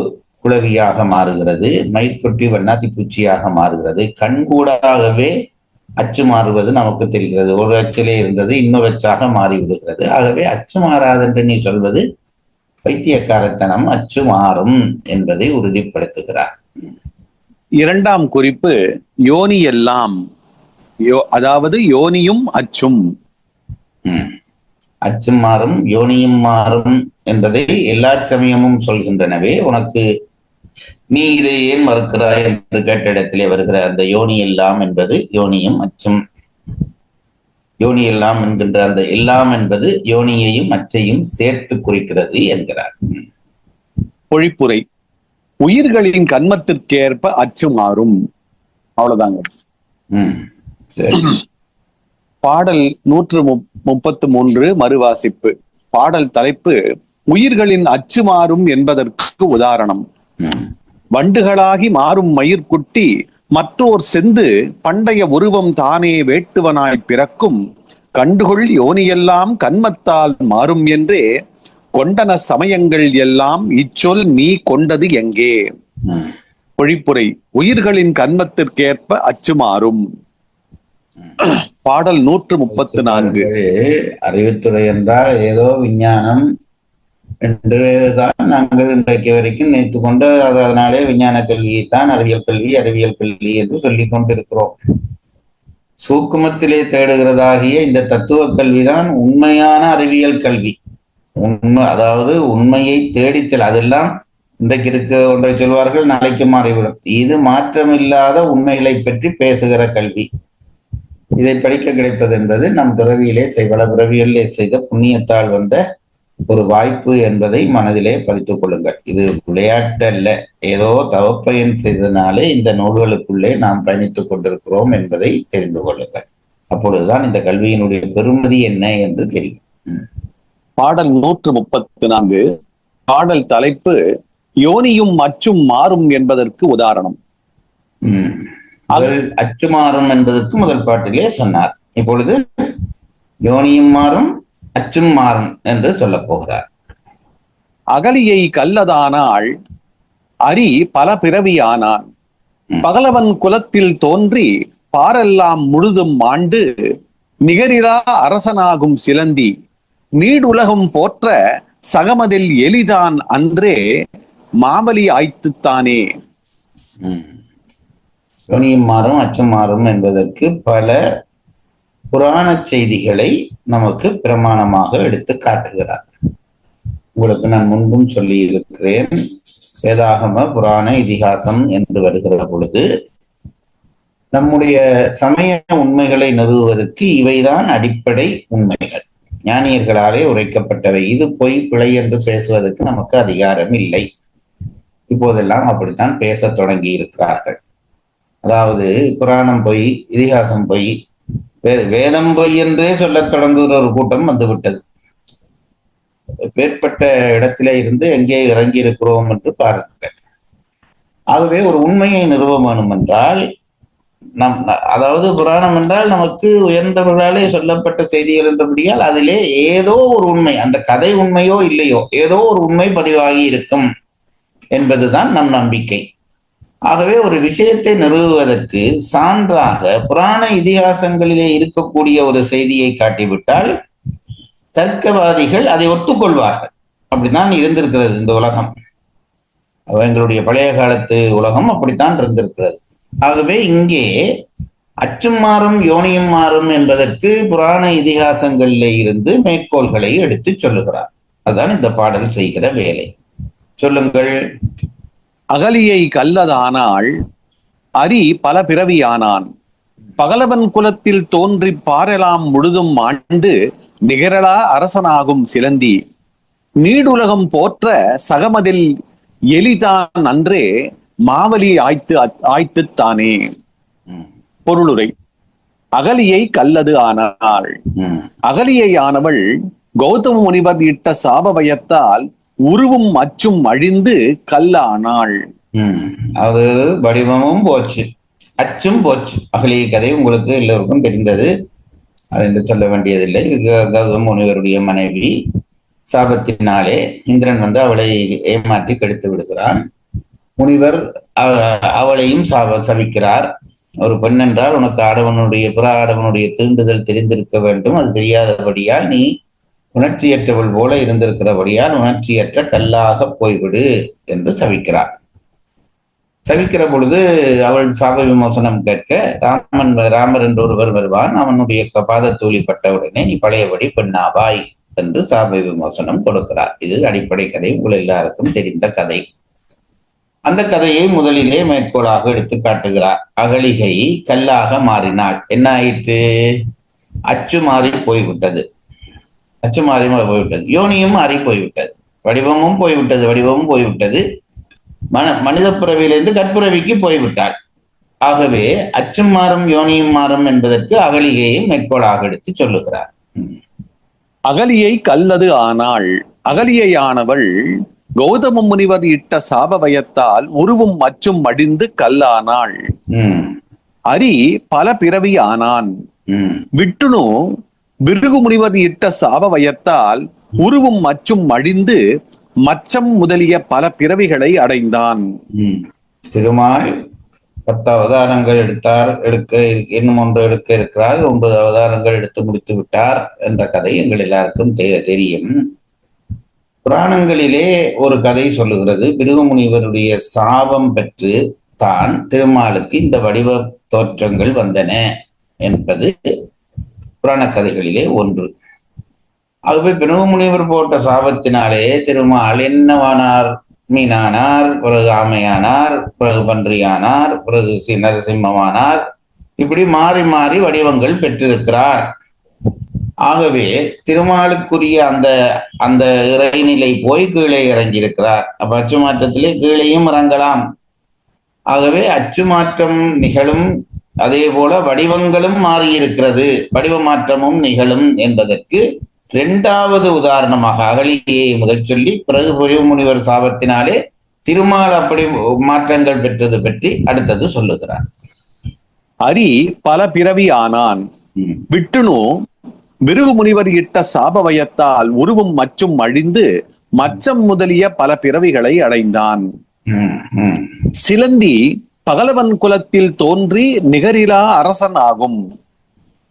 குளவியாக மாறுகிறது, மயிர்கொட்டி வண்ணாத்தி பூச்சியாக மாறுகிறது. கண்கூடாகவே அச்சு மாறுவது நமக்கு தெரிகிறது. ஒரு அச்சிலே இருந்தது இன்னொரு அச்சாக மாறிவிடுகிறது. ஆகவே அச்சு மாறாது என்று நீ சொல்வது பைத்தியக்காரத்தனம். அச்சு மாறும் என்பதை உறுதிப்படுத்துகிறார். இரண்டாம் குறிப்பு யோனி எல்லாம், அதாவது யோனியும் அச்சும். அச்சும் மாறும் யோனியும் மாறும் என்பதை எல்லா சமயமும் சொல்கின்றனவே. உனக்கு நீ இதை ஏன் மறுக்கிறாய் என்று கேட்ட இடத்திலே வருகிற அந்த யோனி எல்லாம் என்பது யோனியும் அச்சும். யோனி எல்லாம் என்கின்ற அந்த எல்லாம் என்பது யோனியையும் அச்சையும் சேர்த்து குறிக்கிறது என்கிறார். பொழிப்புரை. உயிர்களின் கன்மத்திற்கேற்ப அச்சு மாறும். அவ்வளவுதாங்க. சரி. பாடல் 133 மறுவாசிப்பு. பாடல் தலைப்பு உயிர்களின் அச்சு மாறும் என்பதற்கு உதாரணம். வண்டுகளாகி மாறும் மயிர்குட்டி மற்றோர் செந்து பண்டைய உருவம் தானே வேட்டுவனாய் பிறக்கும் கண்டுகொள் யோனியெல்லாம் கன்மத்தால் மாறும் என்றே கொண்டன சமயங்கள் எல்லாம் இச்சொல் நீ கொண்டது எங்கே? பொழிப்புரை. உயிர்களின் கன்மத்திற்கேற்ப அச்சு மாறும். பாடல் 134. அறிவுத்துறை என்றால் ஏதோ விஞ்ஞானம் என்றுதான் நாங்கள் இன்றைக்கு வரைக்கும் நினைத்து கொண்டு அதனாலே விஞ்ஞான கல்வியைத்தான் அறிவியல் கல்வி என்று சொல்லிக் கொண்டிருக்கிறோம். சூக்குமத்திலே தேடுகிறதாகிய இந்த தத்துவ கல்விதான் உண்மையான அறிவியல் கல்வி. அதாவது உண்மையை தேடிச்சல். அதெல்லாம் இன்றைக்கு இருக்க ஒன்றை சொல்வார்கள், நாளைக்கு மாறிவிடும். இது மாற்றமில்லாத உண்மைகளை பற்றி பேசுகிற கல்வி. இதை படிக்க கிடைப்பது என்பது நம் பிறவியிலே பல பிறவிகளிலே செய்த புண்ணியத்தால் வந்த ஒரு வாய்ப்பு என்பதை மனதிலே பதித்துக் கொள்ளுங்கள். இது விளையாட்டு அல்ல. ஏதோ தவப்பயன் செய்தனாலே இந்த நூல்களுக்குள்ளே நாம் பயணித்துக் கொண்டிருக்கிறோம் என்பதை தெரிந்து கொள்ளுங்கள். அப்பொழுதுதான் இந்த கல்வியினுடைய பெருமதி என்ன என்று தெரியும். பாடல் 134. பாடல் தலைப்பு யோனியும் அச்சும் மாறும் என்பதற்கு உதாரணம். அச்சு மாறும் என்பதற்கு முதல் பாட்டிலே சொன்னார். இப்பொழுது யோனியும் மாறும் அச்சும் மாறும் என்று சொல்ல போகிறார். அகலியை கல்லதானாள் அரி பல பிறவியானான் பகலவன் குலத்தில் தோன்றி பாரெல்லாம் முழுதும் ஆண்டு நிகரிலா அரசனாகும் சிலந்தி நீடுலகம் போற்ற சகமதில் எளிதான் அன்றே மாமலி ஆய்த்துத்தானே. யோனியும் மாறும் அச்சும் மாறும் என்பதற்கு பல புராண செய்திகளை நமக்கு பிரமாணமாக எடுத்து காட்டுகிறார். உங்களுக்கு நான் முன்பும் சொல்லி இருக்கிறேன். வேதாகம புராண இதிகாசம் என்று வருகிற பொழுது நம்முடைய சமய உண்மைகளை நிறுவுவதற்கு இவைதான் அடிப்படை உண்மைகள், ஞானியர்களாலே உரைக்கப்பட்டவை. இது பொய் பிழை என்று பேசுவதற்கு நமக்கு அதிகாரம் இல்லை. இப்போதெல்லாம் அப்படித்தான் பேச தொடங்கி இருக்கிறார்கள். அதாவது புராணம் பொய், இதிகாசம் பொய், வேதம் பொய் என்றே சொல்லத் தொடங்குகிற ஒரு கூட்டம் வந்துவிட்டது. பேர்பட்ட இடத்திலே இருந்து எங்கே இறங்கி இருக்கிறோம் என்று பாருங்கள். ஆகவே ஒரு உண்மையை நிறுவ வேணும் என்றால் அதாவது புராணம் என்றால் நமக்கு உயர்ந்தவர்களாலே சொல்லப்பட்ட செய்திகள் என்றபடியால் அதிலே ஏதோ ஒரு உண்மை, அந்த கதை உண்மையோ இல்லையோ ஏதோ ஒரு உண்மை பதிவாகி இருக்கும் என்பதுதான் நம் நம்பிக்கை. ஆகவே ஒரு விஷயத்தை நிறுவுவதற்கு சான்றாக புராண இதிகாசங்களிலே இருக்கக்கூடிய ஒரு செய்தியை காட்டிவிட்டால் தர்க்கவாதிகள் அதை ஒத்துக்கொள்வார்கள். அப்படித்தான் இருந்திருக்கிறது இந்த உலகம். எங்களுடைய பழைய காலத்து உலகம் அப்படித்தான் இருந்திருக்கிறது. ஆகவே இங்கே அச்சும் மாறும் யோனியும் மாறும் என்பதற்கு புராண இதிகாசங்களிலே இருந்து மேற்கோள்களை எடுத்து சொல்லுகிறார். அதுதான் இந்த பாடல் செய்கிற வேலை. சொல்லுங்கள். அகலியை கல்லதானாள், அரி பல பிறவியானான். பகலவன் குலத்தில் தோன்றி பாரெலாம் முழுதும் ஆண்டு நிகரலா அரசனாகும் சிலந்தி. நீடுலகம் போற்ற சகமதில் எலிதான் அன்றே மாவலி ஆய்த்துத்தானே. பொருளுரை: அகலியை கல்லது ஆனாள். அகலியை ஆனவள் கௌதம முனிவர் இட்ட சாப பயத்தால் உருவும் அச்சும் அழிந்து கல்லானாள். அது வடிவமும் போச்சு, அச்சும் போச்சு. அகலியை கதை உங்களுக்கு எல்லோருக்கும் தெரிந்தது, அது என்று சொல்ல வேண்டியதில்லை. கௌதம முனிவருடைய மனைவி சாபத்தினாலே இந்திரன் வந்து அவளை ஏமாற்றி கெடுத்து விடுகிறான். முனிவர் அவளையும் சபிக்கிறார். ஒரு பெண் என்றால் உனக்கு ஆடவனுடைய புற ஆடவனுடைய தீண்டுதல் தெரிந்திருக்க வேண்டும், அது தெரியாதபடியால் நீ உணர்ச்சியற்றவள் போல இருந்திருக்கிறபடியால் உணர்ச்சியற்ற கல்லாக போய்விடு என்று சபிக்கிறார். சபிக்கிற பொழுது அவள் சாப விமோசனம் கேட்க ராமர் என்று ஒருவர் வருவான். அவனுடைய பாதத்தூளி பட்டவுடனே நீ பழையபடி பெண்ணாவாய் என்று சாப விமோசனம் கொடுக்கிறார். இது அடிப்படை கதை, உங்கள் எல்லாருக்கும் தெரிந்த கதை. அந்த கதையை முதலிலே மேற்கோளாக எடுத்து காட்டுகிறார். அகலிகை கல்லாக மாறினாள். என்ன ஆயிற்று? அச்சு மாறி போய்விட்டது. அச்சு மாறி போய்விட்டது. யோனியும் மாறி போய்விட்டது. வடிவமும் போய்விட்டது. மனித பிறவியிலிருந்து கற்புறவிக்கு போய்விட்டாள். ஆகவே அச்சும் மாறும் யோனியும் மாறும் என்பதற்கு அகலிகையும் மேற்கோளாக எடுத்து சொல்லுகிறார். அகலியை கல்லது ஆனாள். அகலியை ஆனவள் கௌதம முனிவர் இட்ட சாப பயத்தால் உருவும் அச்சும் அடிந்து கல்லானாள். அரி பல பிறவி ஆனான். விட்டுணு பிருகு முனிவர் இட்ட சாப பயத்தால் உருவும் அச்சும் அழிந்து மச்சம் முதலிய பல பிறவிகளை அடைந்தான். திருமால் 10 அவதாரங்கள் இன்னும் ஒன்று எடுக்க இருக்கிறார். 9 அவதாரங்கள் எடுத்து முடித்து விட்டார் என்ற கதை எங்கள் எல்லாருக்கும் தெரியும். புராணங்களிலே ஒரு கதை சொல்லுகிறது. பிருகு முனிவருடைய சாபம் பெற்று தான் திருமாலுக்கு இந்த வடிவ தோற்றங்கள் வந்தன என்பது புராண கதைகளிலே ஒன்று. ஆகவே பிருகு முனிவர் போட்ட சாபத்தினாலே திருமால் என்னவானார்? மீனானார், பிறகு ஆமையானார், பிறகு பன்றியானார், பிறகு நரசிம்மமானார். இப்படி மாறி மாறி வடிவங்கள் பெற்றிருக்கிறார். ஆகவே திருமாலுக்குரிய அந்த இறைநிலை போய் கீழே இறங்கியிருக்கிறார். அப்ப அச்சு மாற்றத்திலே கீழேயும் இறங்கலாம். ஆகவே அச்சு மாற்றம் நிகழும், அதே போல வடிவங்களும் மாறியிருக்கிறது, வடிவ மாற்றமும் நிகழும் என்பதற்கு 2வது உதாரணமாக அகலிகையை முதல் சொல்லி பிறகு பிருகு முனிவர் சாபத்தினாலே திருமால் அப்படி மாற்றங்கள் பெற்றது பற்றி அடுத்தது சொல்லுகிறார். அரி பல பிறவி ஆனான். விட்டுணு பிருகு முனிவர் இட்ட சாப பயத்தால் உருவும் மச்சும் அழிந்து மச்சம் முதலிய பல பிறவிகளை அடைந்தான். சிலந்தி பகலவன் குலத்தில் தோன்றி நிகரிலா அரசன் ஆகும்.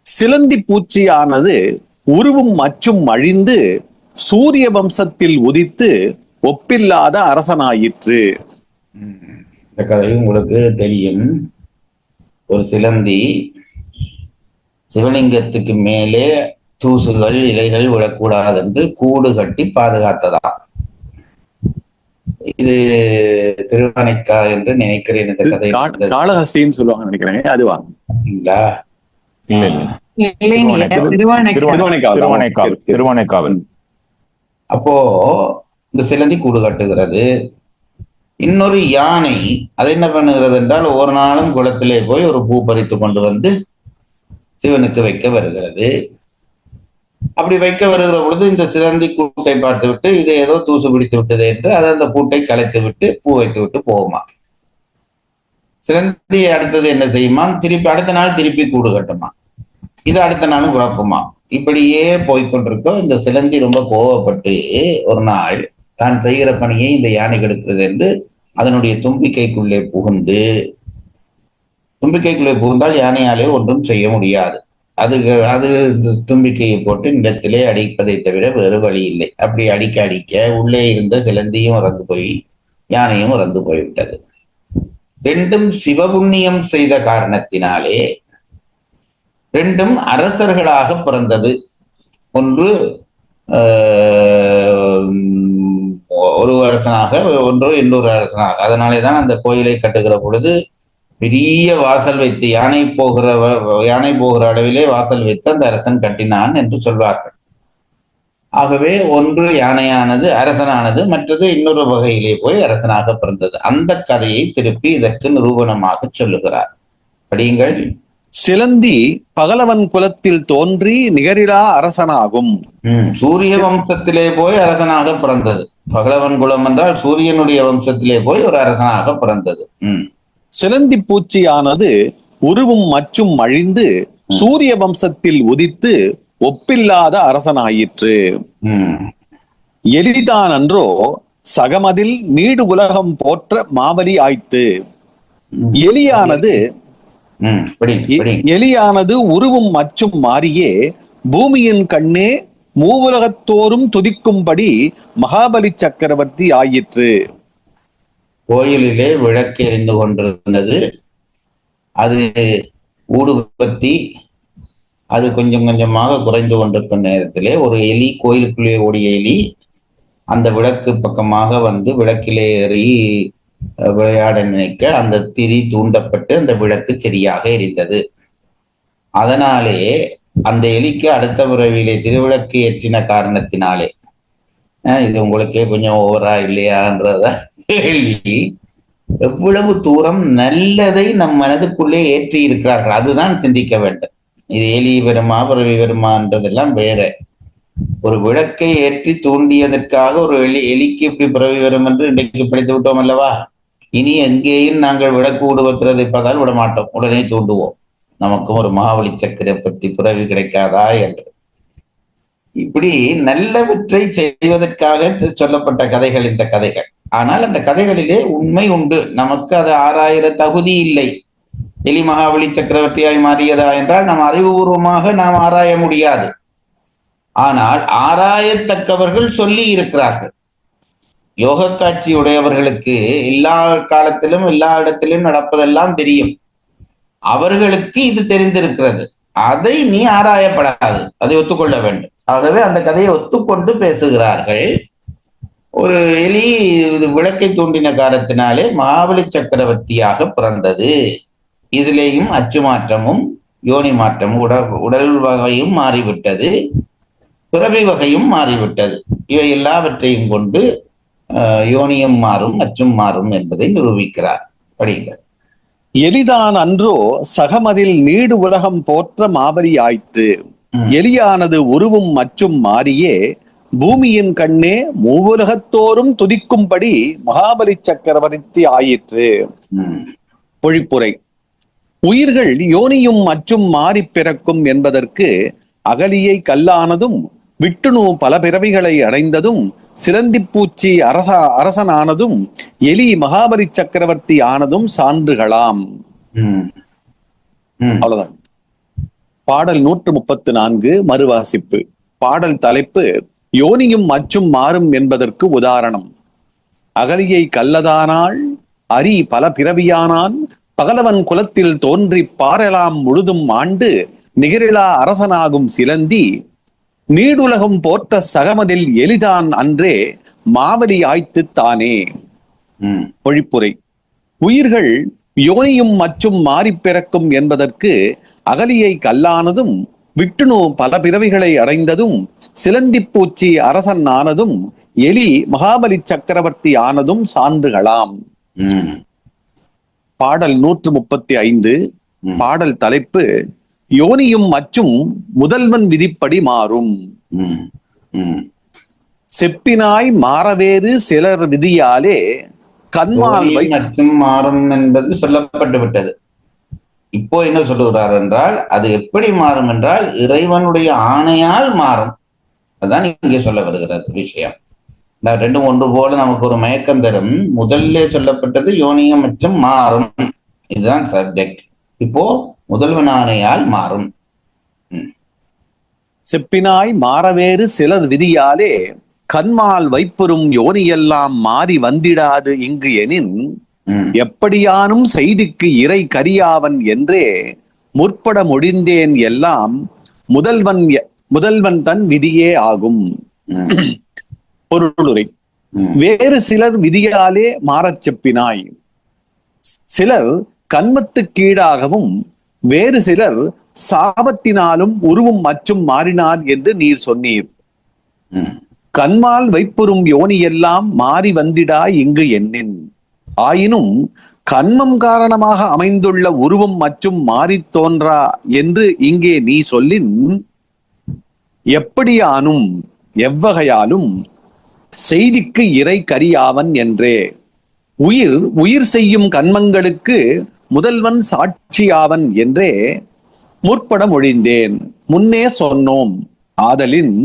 சிலந்தி பூச்சியானது உருவும் அச்சும் அழிந்து சூரிய வம்சத்தில் உதித்து ஒப்பில்லாத அரசனாயிற்று. இந்த கதை உங்களுக்கு தெரியும். ஒரு சிலந்தி சிவலிங்கத்துக்கு மேலே தூசுகள் இலைகள் விழக்கூடாது என்று கூடு கட்டி பாதுகாத்ததா. இது திருவானைக்கா என்று நினைக்கிறேன். இந்த கதை காளஹஸ்தின்னு சொல்லுவாங்க நினைக்கிறேன். அதுவா? திருவானைக்காவல். அப்போ இந்த சிலந்தி கூடு கட்டுகிறது. இன்னொரு யானை அது என்ன பண்ணுகிறது என்றால் ஒரு நாளும் குளத்திலே போய் ஒரு பூ பறித்து கொண்டு வந்து சிவனுக்கு வைக்க வருகிறது. அப்படி வைக்க வருகிற பொழுது இந்த சிலந்தி கூட்டை பார்த்து விட்டு இதை ஏதோ தூசு பிடித்து விட்டது என்று அதை அந்த கூட்டை கலைத்து விட்டு பூ வைத்து விட்டு போகுமா. சிலந்தி அடுத்தது என்ன செய்யுமா? அடுத்த நாள் திருப்பி கூடு கட்டுமா. இது அடுத்த நாளும் குழப்பமா. இப்படியே போய்கொண்டிருக்கோ. இந்த சிலந்தி ரொம்ப கோவப்பட்டு ஒரு நாள் தான் செய்கிற பணியை இந்த யானை கெடுக்கிறது என்று அதனுடைய தும்பிக்கைக்குள்ளே புகுந்தால் யானையாலே ஒன்றும் செய்ய முடியாது. அது தும்பிக்கையை போட்டு நிலத்திலே அடிப்பதை தவிர வேறு வழி இல்லை. அப்படி அடிக்க உள்ளே இருந்த சிலந்தியும் இறந்து போய் யானையும் இறந்து போய்விட்டது. 2ம் சிவபுண்ணியம் செய்த காரணத்தினாலே 2ம் அரசர்களாக பிறந்தது. ஒன்று ஒரு அரசனாக, ஒன்று இன்னொரு அரசனாக. அதனாலேதான் அந்த கோயிலை கட்டுகிற பொழுது பெரிய வாசல் வைத்து யானை போகிற அளவிலே வாசல் வைத்து அந்த அரசன் கட்டினான் என்று சொல்வார்கள். ஆகவே ஒன்று யானையானது அரசனானது, மற்றது இன்னொரு வகையிலே போய் அரசனாக பிறந்தது. அந்த கதையை திருப்பி இதற்கு நிரூபணமாக சொல்லுகிறார். படியுங்கள். சிலந்தி பகலவன் குலத்தில் தோன்றி நிகரிலா அரசனாகும். சூரிய வம்சத்திலே போய் அரசனாக பிறந்தது. பகலவன் குலம் என்றால் சூரியனுடைய வம்சத்திலே போய் ஒரு அரசனாக பிறந்தது. சிலந்தி பூச்சியானது உருவும் மச்சும் அழிந்து சூரிய வம்சத்தில் உதித்து ஒப்பில்லாத அரசனாயிற்று. எலிதான் அன்றோ சகமதில் நீடு உலகம் போற்ற மாபலி ஆய்த்து. எலியானது உருவும் மச்சும் மாறியே பூமியின் கண்ணே மூவுலகத்தோறும் துதிக்கும்படி மகாபலி சக்கரவர்த்தி ஆயிற்று. கோயிலிலே விளக்கு எரிந்து கொண்டிருந்தது. அது ஊடுபத்தி அது கொஞ்சம் கொஞ்சமாக குறைந்து கொண்டிருக்கும் நேரத்திலே ஒரு எலி, கோயிலுக்குள்ளே ஓடிய எலி, அந்த விளக்கு பக்கமாக வந்து விளக்கிலே ஏறி விளையாட நினைக்க அந்த திரி தூண்டப்பட்டு அந்த விளக்கு சரியாக எரிந்தது. அதனாலே அந்த எலிக்கு அடுத்த பிறவியிலே திருவிளக்கு ஏற்றின காரணத்தினாலே, இது உங்களுக்கே கொஞ்சம் ஓவரா இல்லையான்றத கேள்வி, எவ்வளவு தூரம் நல்லதை நம் மனதுக்குள்ளே ஏற்றி இருக்கிறார்கள் அதுதான் சிந்திக்க வேண்டும். இது எலி வருமா பிறவி வருமான்றதெல்லாம் வேற. ஒரு விளக்கை ஏற்றி தூண்டியதற்காக ஒரு எலிக்கு இப்படி பிறவி வரும் என்று இன்றைக்கு படித்து விட்டோம் அல்லவா? இனி எங்கேயும் நாங்கள் விளக்கு ஊடுபத்துறதை பார்த்தால் விட மாட்டோம், உடனே தூண்டுவோம். நமக்கும் ஒரு மகாபலி சக்கரவர்த்தி பிறவி கிடைக்காதா என்று. இப்படி நல்லவற்றை செய்வதற்காக சொல்லப்பட்ட கதைகள் இந்த கதைகள். ஆனால் அந்த கதைகளிலே உண்மை உண்டு. நமக்கு அது ஆராயிர தகுதி இல்லை. எலி மகாபலி சக்கரவர்த்தியாய் மாறியதா என்றால் நாம் அறிவுபூர்வமாக நாம் ஆராய முடியாது. ஆனால் ஆராயத்தக்கவர்கள் சொல்லி இருக்கிறார்கள். யோக காட்சி உடையவர்களுக்கு எல்லா காலத்திலும் எல்லா இடத்திலும் நடப்பதெல்லாம் தெரியும். அவர்களுக்கு இது தெரிந்திருக்கிறது. அதை நீ ஆராயப்படாது, அதை ஒத்துக்கொள்ள வேண்டும். ஆகவே அந்த கதையை ஒத்துக்கொண்டு பேசுகிறார்கள். ஒரு எலி விளக்கை தூண்டின காரணத்தினாலே மகாபலி சக்கரவர்த்தியாக பிறந்தது. இதிலேயும் அச்சு மாற்றமும் யோனி மாற்றமும் உடல் வகையும் மாறிவிட்டது, பிறவி வகையும் மாறிவிட்டது. இவை எல்லாவற்றையும் கொண்டு யோனியும் மாறும் அச்சும் மாறும் என்பதை நிரூபிக்கிறார். படியுங்கள். எலிதான் அன்றோ சகமதில் நீடு உலகம் போற்ற மாபலி ஆய்த்து. எலியானது உருவும் மச்சும் மாறியே பூமியின் கண்ணே மூவுலகத்தோறும் துதிக்கும்படி மகாபலி சக்கரவர்த்தி ஆயிற்று. பொழிப்புரை. உயிர்கள் யோனியும் மச்சும் மாறி பிறக்கும் என்பதற்கு அகலியை கல்லானதும் விட்டுணு பல பிறவிகளை அடைந்ததும் சிலந்திப்பூச்சி அரசனானதும் எலி மகாபலி சக்கரவர்த்தி ஆனதும் சான்றுகளாம். அவ்வளவுதான். பாடல் 134 மறுவாசிப்பு. பாடல் தலைப்பு யோனியும் மச்சும் மாறும் என்பதற்கு உதாரணம். அகலியை கல்லதானால் அரி பல பிறவியானான், பகலவன் குலத்தில் தோன்றி பாரெலாம் முழுதும் ஆண்டு நிகரிலா அரசனாகும் சிலந்தி, நீடுலகம் போற்ற சகமதில் எலிதான் அன்றே மாவலி ஆய்த்து தானே. பொழிப்புரை. உயிர்கள் யோனியும் மச்சும் மாறி பிறக்கும் என்பதற்கு அகலியை கல்லானதும் விட்டுணு பல பிறவிகளை அடைந்ததும் சிலந்திப்பூச்சி அரசன் ஆனதும் எலி மகாபலி சக்கரவர்த்தி ஆனதும் சான்றுகளாம். பாடல் 135. பாடல் தலைப்பு யோனியும் மச்சும் முதல்வன் விதிப்படி மாறும். செப்பினாய் மாறவேறு சிலர் விதியாலே கண்மால் மற்றும் மாறும் என்பது சொல்லப்பட்டு விட்டது. இப்போ என்ன சொல்லுகிறார் என்றால், அது எப்படி மாறும் என்றால் இறைவனுடைய ஆணையால் மாறும். அதுதான் இங்கே சொல்ல வருகிறது விஷயம். ரெண்டும் ஒன்று போல நமக்கு ஒரு மயக்கம் தரும். முதல்ல சொல்லப்பட்டது யோனியம் மற்றும் மாறும், இதுதான் சப்ஜெக்ட். இப்போ முதல்வன் ஆணையால் மாறும். செப்பினாய் மாறவேறு சிலர் விதியாலே கண்மால் வைப்பெறும் யோனியெல்லாம் மாறி வந்திடாது இங்கு எனின், எப்படியானும் செய்திக்கு இறை கரியாவன் என்றே முற்பட மொழிந்தேன் எல்லாம் முதல்வன் தன் விதியே ஆகும். பொருளுரை. வேறு சிலர் விதியாலே மாறச் செப்பினாய். சிலர் கன்மத்துக்கீடாகவும் வேறு சிலர் சாபத்தினாலும் உருவும் அச்சும் மாறினார் என்று நீர் சொன்னீர். கண்மால் வைப்புறும் யோனியெல்லாம் மாறி வந்திடா இங்கு எண்ணின். ஆயினும் கண்மம் காரணமாக அமைந்துள்ள உருவம் மற்றும் மாறித் தோன்றா என்று இங்கே நீ சொல்லின், எப்படியானும் எவ்வகையாலும் செய்திக்கு இறை கரியாவன் என்றே. உயிர் செய்யும் கண்மங்களுக்கு முதல்வன் சாட்சியாவன் என்றே முற்பட மொழிந்தேன். முன்னே சொன்னோம். ஆதலின்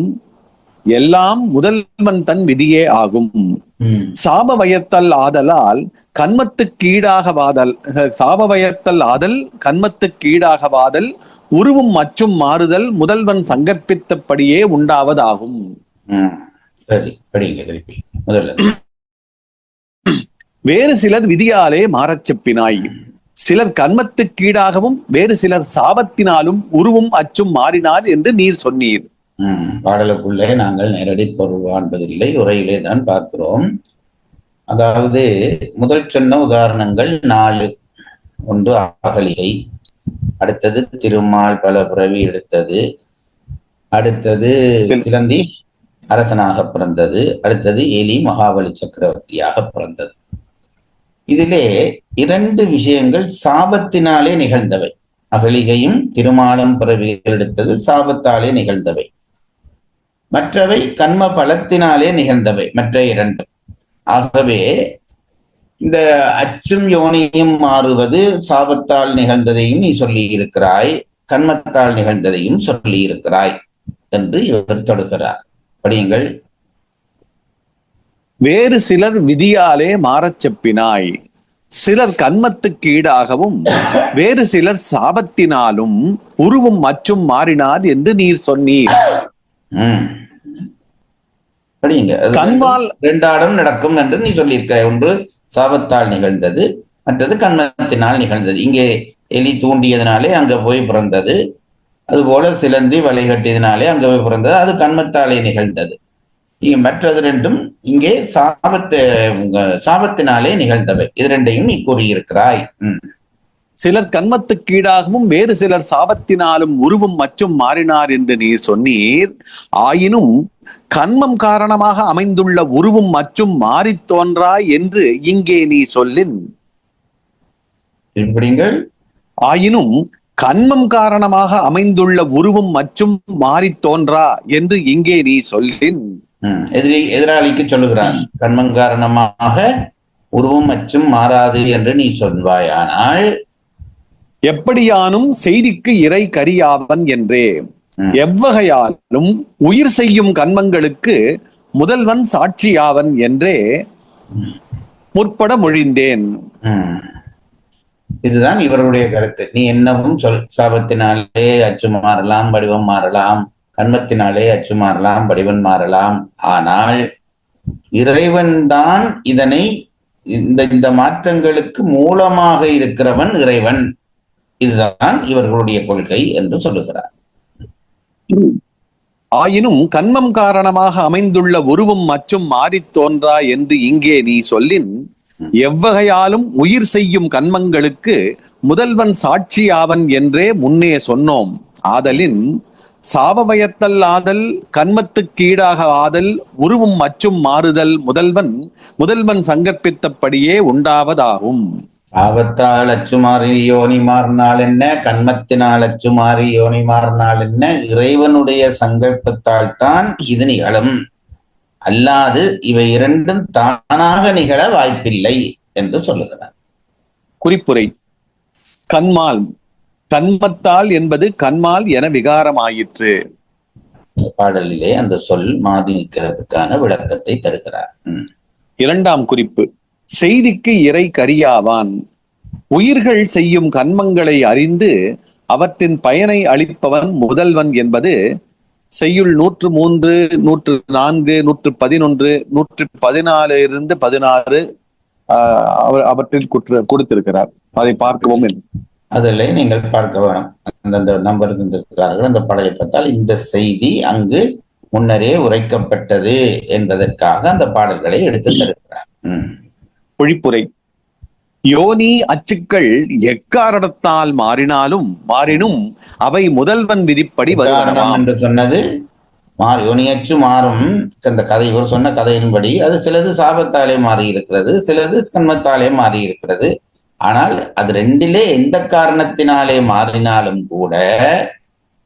எல்லாம் முதல்வன் தன் விதியே ஆகும். சாபவயத்தல் ஆதலால் கண்மத்துக்கீடாகவாதல் சாபவயத்தல் ஆதல் கண்மத்துக்கீடாகவாதல் உருவும் மற்றும் மாறுதல் முதல்வன் சங்கற்பித்தபடியே உண்டாவதாகும். சரி, படிங்க திருப்பி முதல்ல. வேறு சிலர் விதியாலே மாறச் செப்பினாய். சிலர் கண்மத்துக்கீடாகவும் வேறு சிலர் சாபத்தினாலும் உருவும் அச்சும் மாறினார் என்று நீர் சொன்னீர். பாடலுக்குள்ளே நாங்கள் நேரடி பொருள் காண்பதில்லை, உரையிலே தான் பார்க்கிறோம். அதாவது முதல் சொன்ன உதாரணங்கள் 4. ஒன்று அகலிகை, அடுத்தது திருமால் பல பிறவி எடுத்தது, அடுத்தது சிலந்தி அரசனாக பிறந்தது, அடுத்தது எலி மகாபலி சக்கரவர்த்தியாக பிறந்தது. இதிலே 2 விஷயங்கள் சாபத்தினாலே நிகழ்ந்தவை. அகலிகையும் திருமாலும் பிறவிகள் எடுத்தது சாபத்தாலே நிகழ்ந்தவை. மற்றவை கண்ம பலத்தினாலே நிகழ்ந்தவை, மற்ற 2. ஆகவே இந்த அச்சும் யோனியும் மாறுவது சாபத்தால் நிகழ்ந்ததையும் நீ சொல்லி இருக்கிறாய், கண்மத்தால் நிகழ்ந்ததையும் சொல்லி இருக்கிறாய் என்று இவர் தொடுகிறார். படியுங்கள். வேறு சிலர் விதியாலே மாறச் செப்பினாய். சிலர் கண்மத்துக்கீடாகவும் வேறு சிலர் சாபத்தினாலும் உருவும் மற்றும் மாறினார் என்று நீர் சொன்னீர். படியுங்க. கண்மால் 2 நடக்கும் என்று நீ சொல்லியிருக்க. ஒன்று சாபத்தால் நிகழ்ந்தது, மற்றது கண்மத்தினால் நிகழ்ந்தது. இங்கே எலி தூண்டியதுனாலே அங்க போய் பிறந்தது, அதுபோல சிலந்தி வலை கட்டியதினாலே அங்க போய் பிறந்தது, அது கண்மத்தாலே நிகழ்ந்தது. மற்றது 2ம் இங்கே சாபத்தினாலே நிகழ்ந்தவை. இது 2ஐயும் நீ கூறியிருக்கிறாய். சிலர் கண்மத்துக்கீடாகவும் வேறு சிலர் சாபத்தினாலும் உருவும் மற்றும் மாறினார் என்று நீர் சொன்னீர். ஆயினும் கண்மம் காரணமாக அமைந்துள்ள உருவும் மற்றும் மாறித் தோன்றா என்று இங்கே நீ சொல்லின். ஆயினும் கண்மம் காரணமாக அமைந்துள்ள உருவும் மற்றும் மாறித் தோன்றா என்று இங்கே நீ சொல்லின். எதிராளிக்கு சொல்லுகிறான், கண்மம் காரணமாக உருவம் மற்றும் மாறாது என்று நீ சொல்வாயானால் எப்படியானும் செய்திக்கு இறை கரியாவன் என்றே. எவ்வகையாலும் உயிர் செய்யும் கண்மங்களுக்கு முதல்வன் சாட்சியாவன் என்றே முற்பட மொழிந்தேன். இதுதான் இவருடைய கருத்து. நீ என்னவும் சொல். சாபத்தினாலே அச்சு மாறலாம், வடிவம் மாறலாம், கண்மத்தினாலே அச்சு மாறலாம், வடிவம் மாறலாம். ஆனால் இறைவன் தான் இதனை இந்த மாற்றங்களுக்கு மூலமாக இருக்கிறவன் இறைவன். இதுதான் இவர்களுடைய கொள்கை என்று சொல்லுகிறார். ஆயினும் கண்மம் காரணமாக அமைந்துள்ள உருவம் மற்றும் மாறித் தோன்றா என்று இங்கே நீ சொல்லின். எவ்வகையாலும் உயிர் செய்யும் கண்மங்களுக்கு முதல்வன் சாட்சியாவன் என்றே முன்னே சொன்னோம். ஆதலின் சாபவயத்தல் ஆதல் கண்மத்துக்கீடாக ஆதல் உருவும் மற்றும் மாறுதல் முதல்வன் சங்கற்பித்தபடியே உண்டாவதாகும். சாபத்தால் அச்சுமாறி யோனி மாறினால் என்ன, கண்மத்தினால் அச்சுமாறி யோனி மாறினால் என்ன, இறைவனுடைய சங்கல்பத்தால் தான் இது நிகழும். அல்லாது இவை 2ம் தானாக நிகழ வாய்ப்பில்லை என்று சொல்லுகிறார். குறிப்புரை. கண்மால் கண்மத்தால் என்பது கண்மால் என விகாரமாயிற்று. பாடலிலே அந்த சொல் மாறி நிற்கிறதுக்கான விளக்கத்தை தருகிறார். 2ஆம் குறிப்பு. செய்திக்கு இறை கரியாவான். உயிர்கள் செய்யும் கண்மங்களை அறிந்து அவற்றின் பயனை அளிப்பவன் முதல்வன் என்பது செய்யுள் 103, 104, 111, 114 இருந்து 16 அவற்றில் கொடுத்திருக்கிறார். அதை பார்க்கவும். அதில் நீங்கள் பார்க்க வேணும். அந்த நம்பர் இருந்திருக்கிறார்கள். அந்த படையை பார்த்தால் இந்த செய்தி அங்கு முன்னரே உரைக்கப்பட்டது என்பதற்காக அந்த பாடல்களை எடுத்து தருகிறார். பொழிப்புரை. யோனி அச்சுக்கள் எக்காரணத்தால் மாறினும் அவை முதல்வன் விதிப்படி வருவனவாம் என்று சொன்னது. யோனியச்சு மாறும். அந்த கதை இவர் சொன்ன கதையின்படி அது சிலது சாபத்தாலே மாறி இருக்கிறது, சிலது கண்மத்தாலே மாறி இருக்கிறது. ஆனால் அது ரெண்டிலே எந்த காரணத்தினாலே மாறினாலும் கூட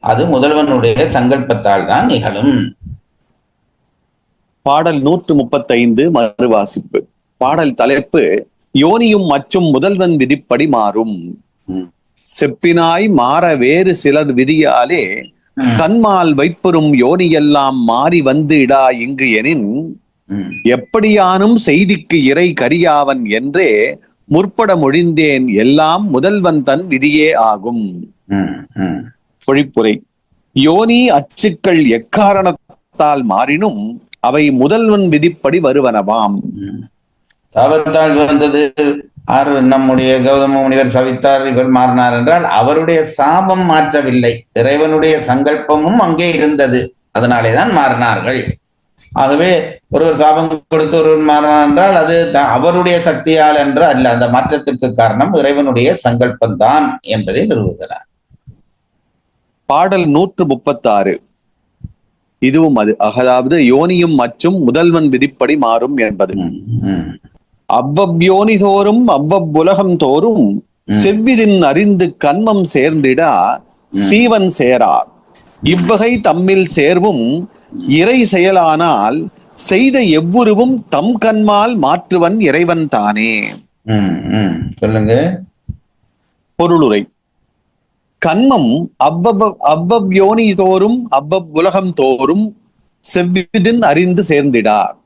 அது முதல்வனுடைய சங்கல்பத்தால் தான் நிகழும். பாடல் 135 மறுவாசிப்பு. பாடல் தலைப்பு யோனியும் அச்சும் முதல்வன் விதிப்படி மாறும். செப்பினாய் மாற வேறு சிலர் விதியாலே கண்மால் வைப்பெறும் யோனியெல்லாம் மாறி வந்து இடா இங்கு எனின் எப்படியானும் செய்திக்கு இறை கரியாவன் என்றே முற்பட மொழிந்தேன் எல்லாம் முதல்வன் தன் விதியே ஆகும். பொழிப்புரை. யோனி அச்சுக்கள் எக்காரணத்தால் மாறினும் அவை முதல்வன் விதிப்படி வருவனவாம். சாபத்தால் வந்தது நம்முடைய கௌதம முனிவர் சவித்தார், இவர் மாறினார் என்றால் அவருடைய சாபம் மாற்றவில்லை, இறைவனுடைய சங்கல்பமும் அங்கே இருந்தது, அதனாலேதான் மாறினார்கள். ஆகவே ஒருவர் சாபம் கொடுத்து ஒருவர் மாறினார் என்றால் அது அவருடைய சக்தியால் என்று அல்ல, அந்த மாற்றத்திற்கு காரணம் இறைவனுடைய சங்கல்பம் தான் என்பதை நிறுவுகிறார். பாடல் 136 இதுவும் அது. அதாவது யோனியும் அச்சும் முதல்வன் விதிப்படி மாறும் என்பது. அவ்வவ்யோனி தோறும் அவ்வவ்வுலகம் தோறும் செவ்விதின் அறிந்து கண்மம் சேர்ந்திடா சீவன் சேரார் இவ்வகை தம்மில் சேர்வும் இறை செயலானால் செய்த எவ்வுருவும் தம் கண்மால் மாற்றுவன் இறைவன் தானே. சொல்லுங்க. பொருளுரை. கண்மம் அவ்வவ்யோனி தோறும் அவ்வவ்வுலகம் தோறும் செவ்விதின் அறிந்து சேர்ந்திடார்.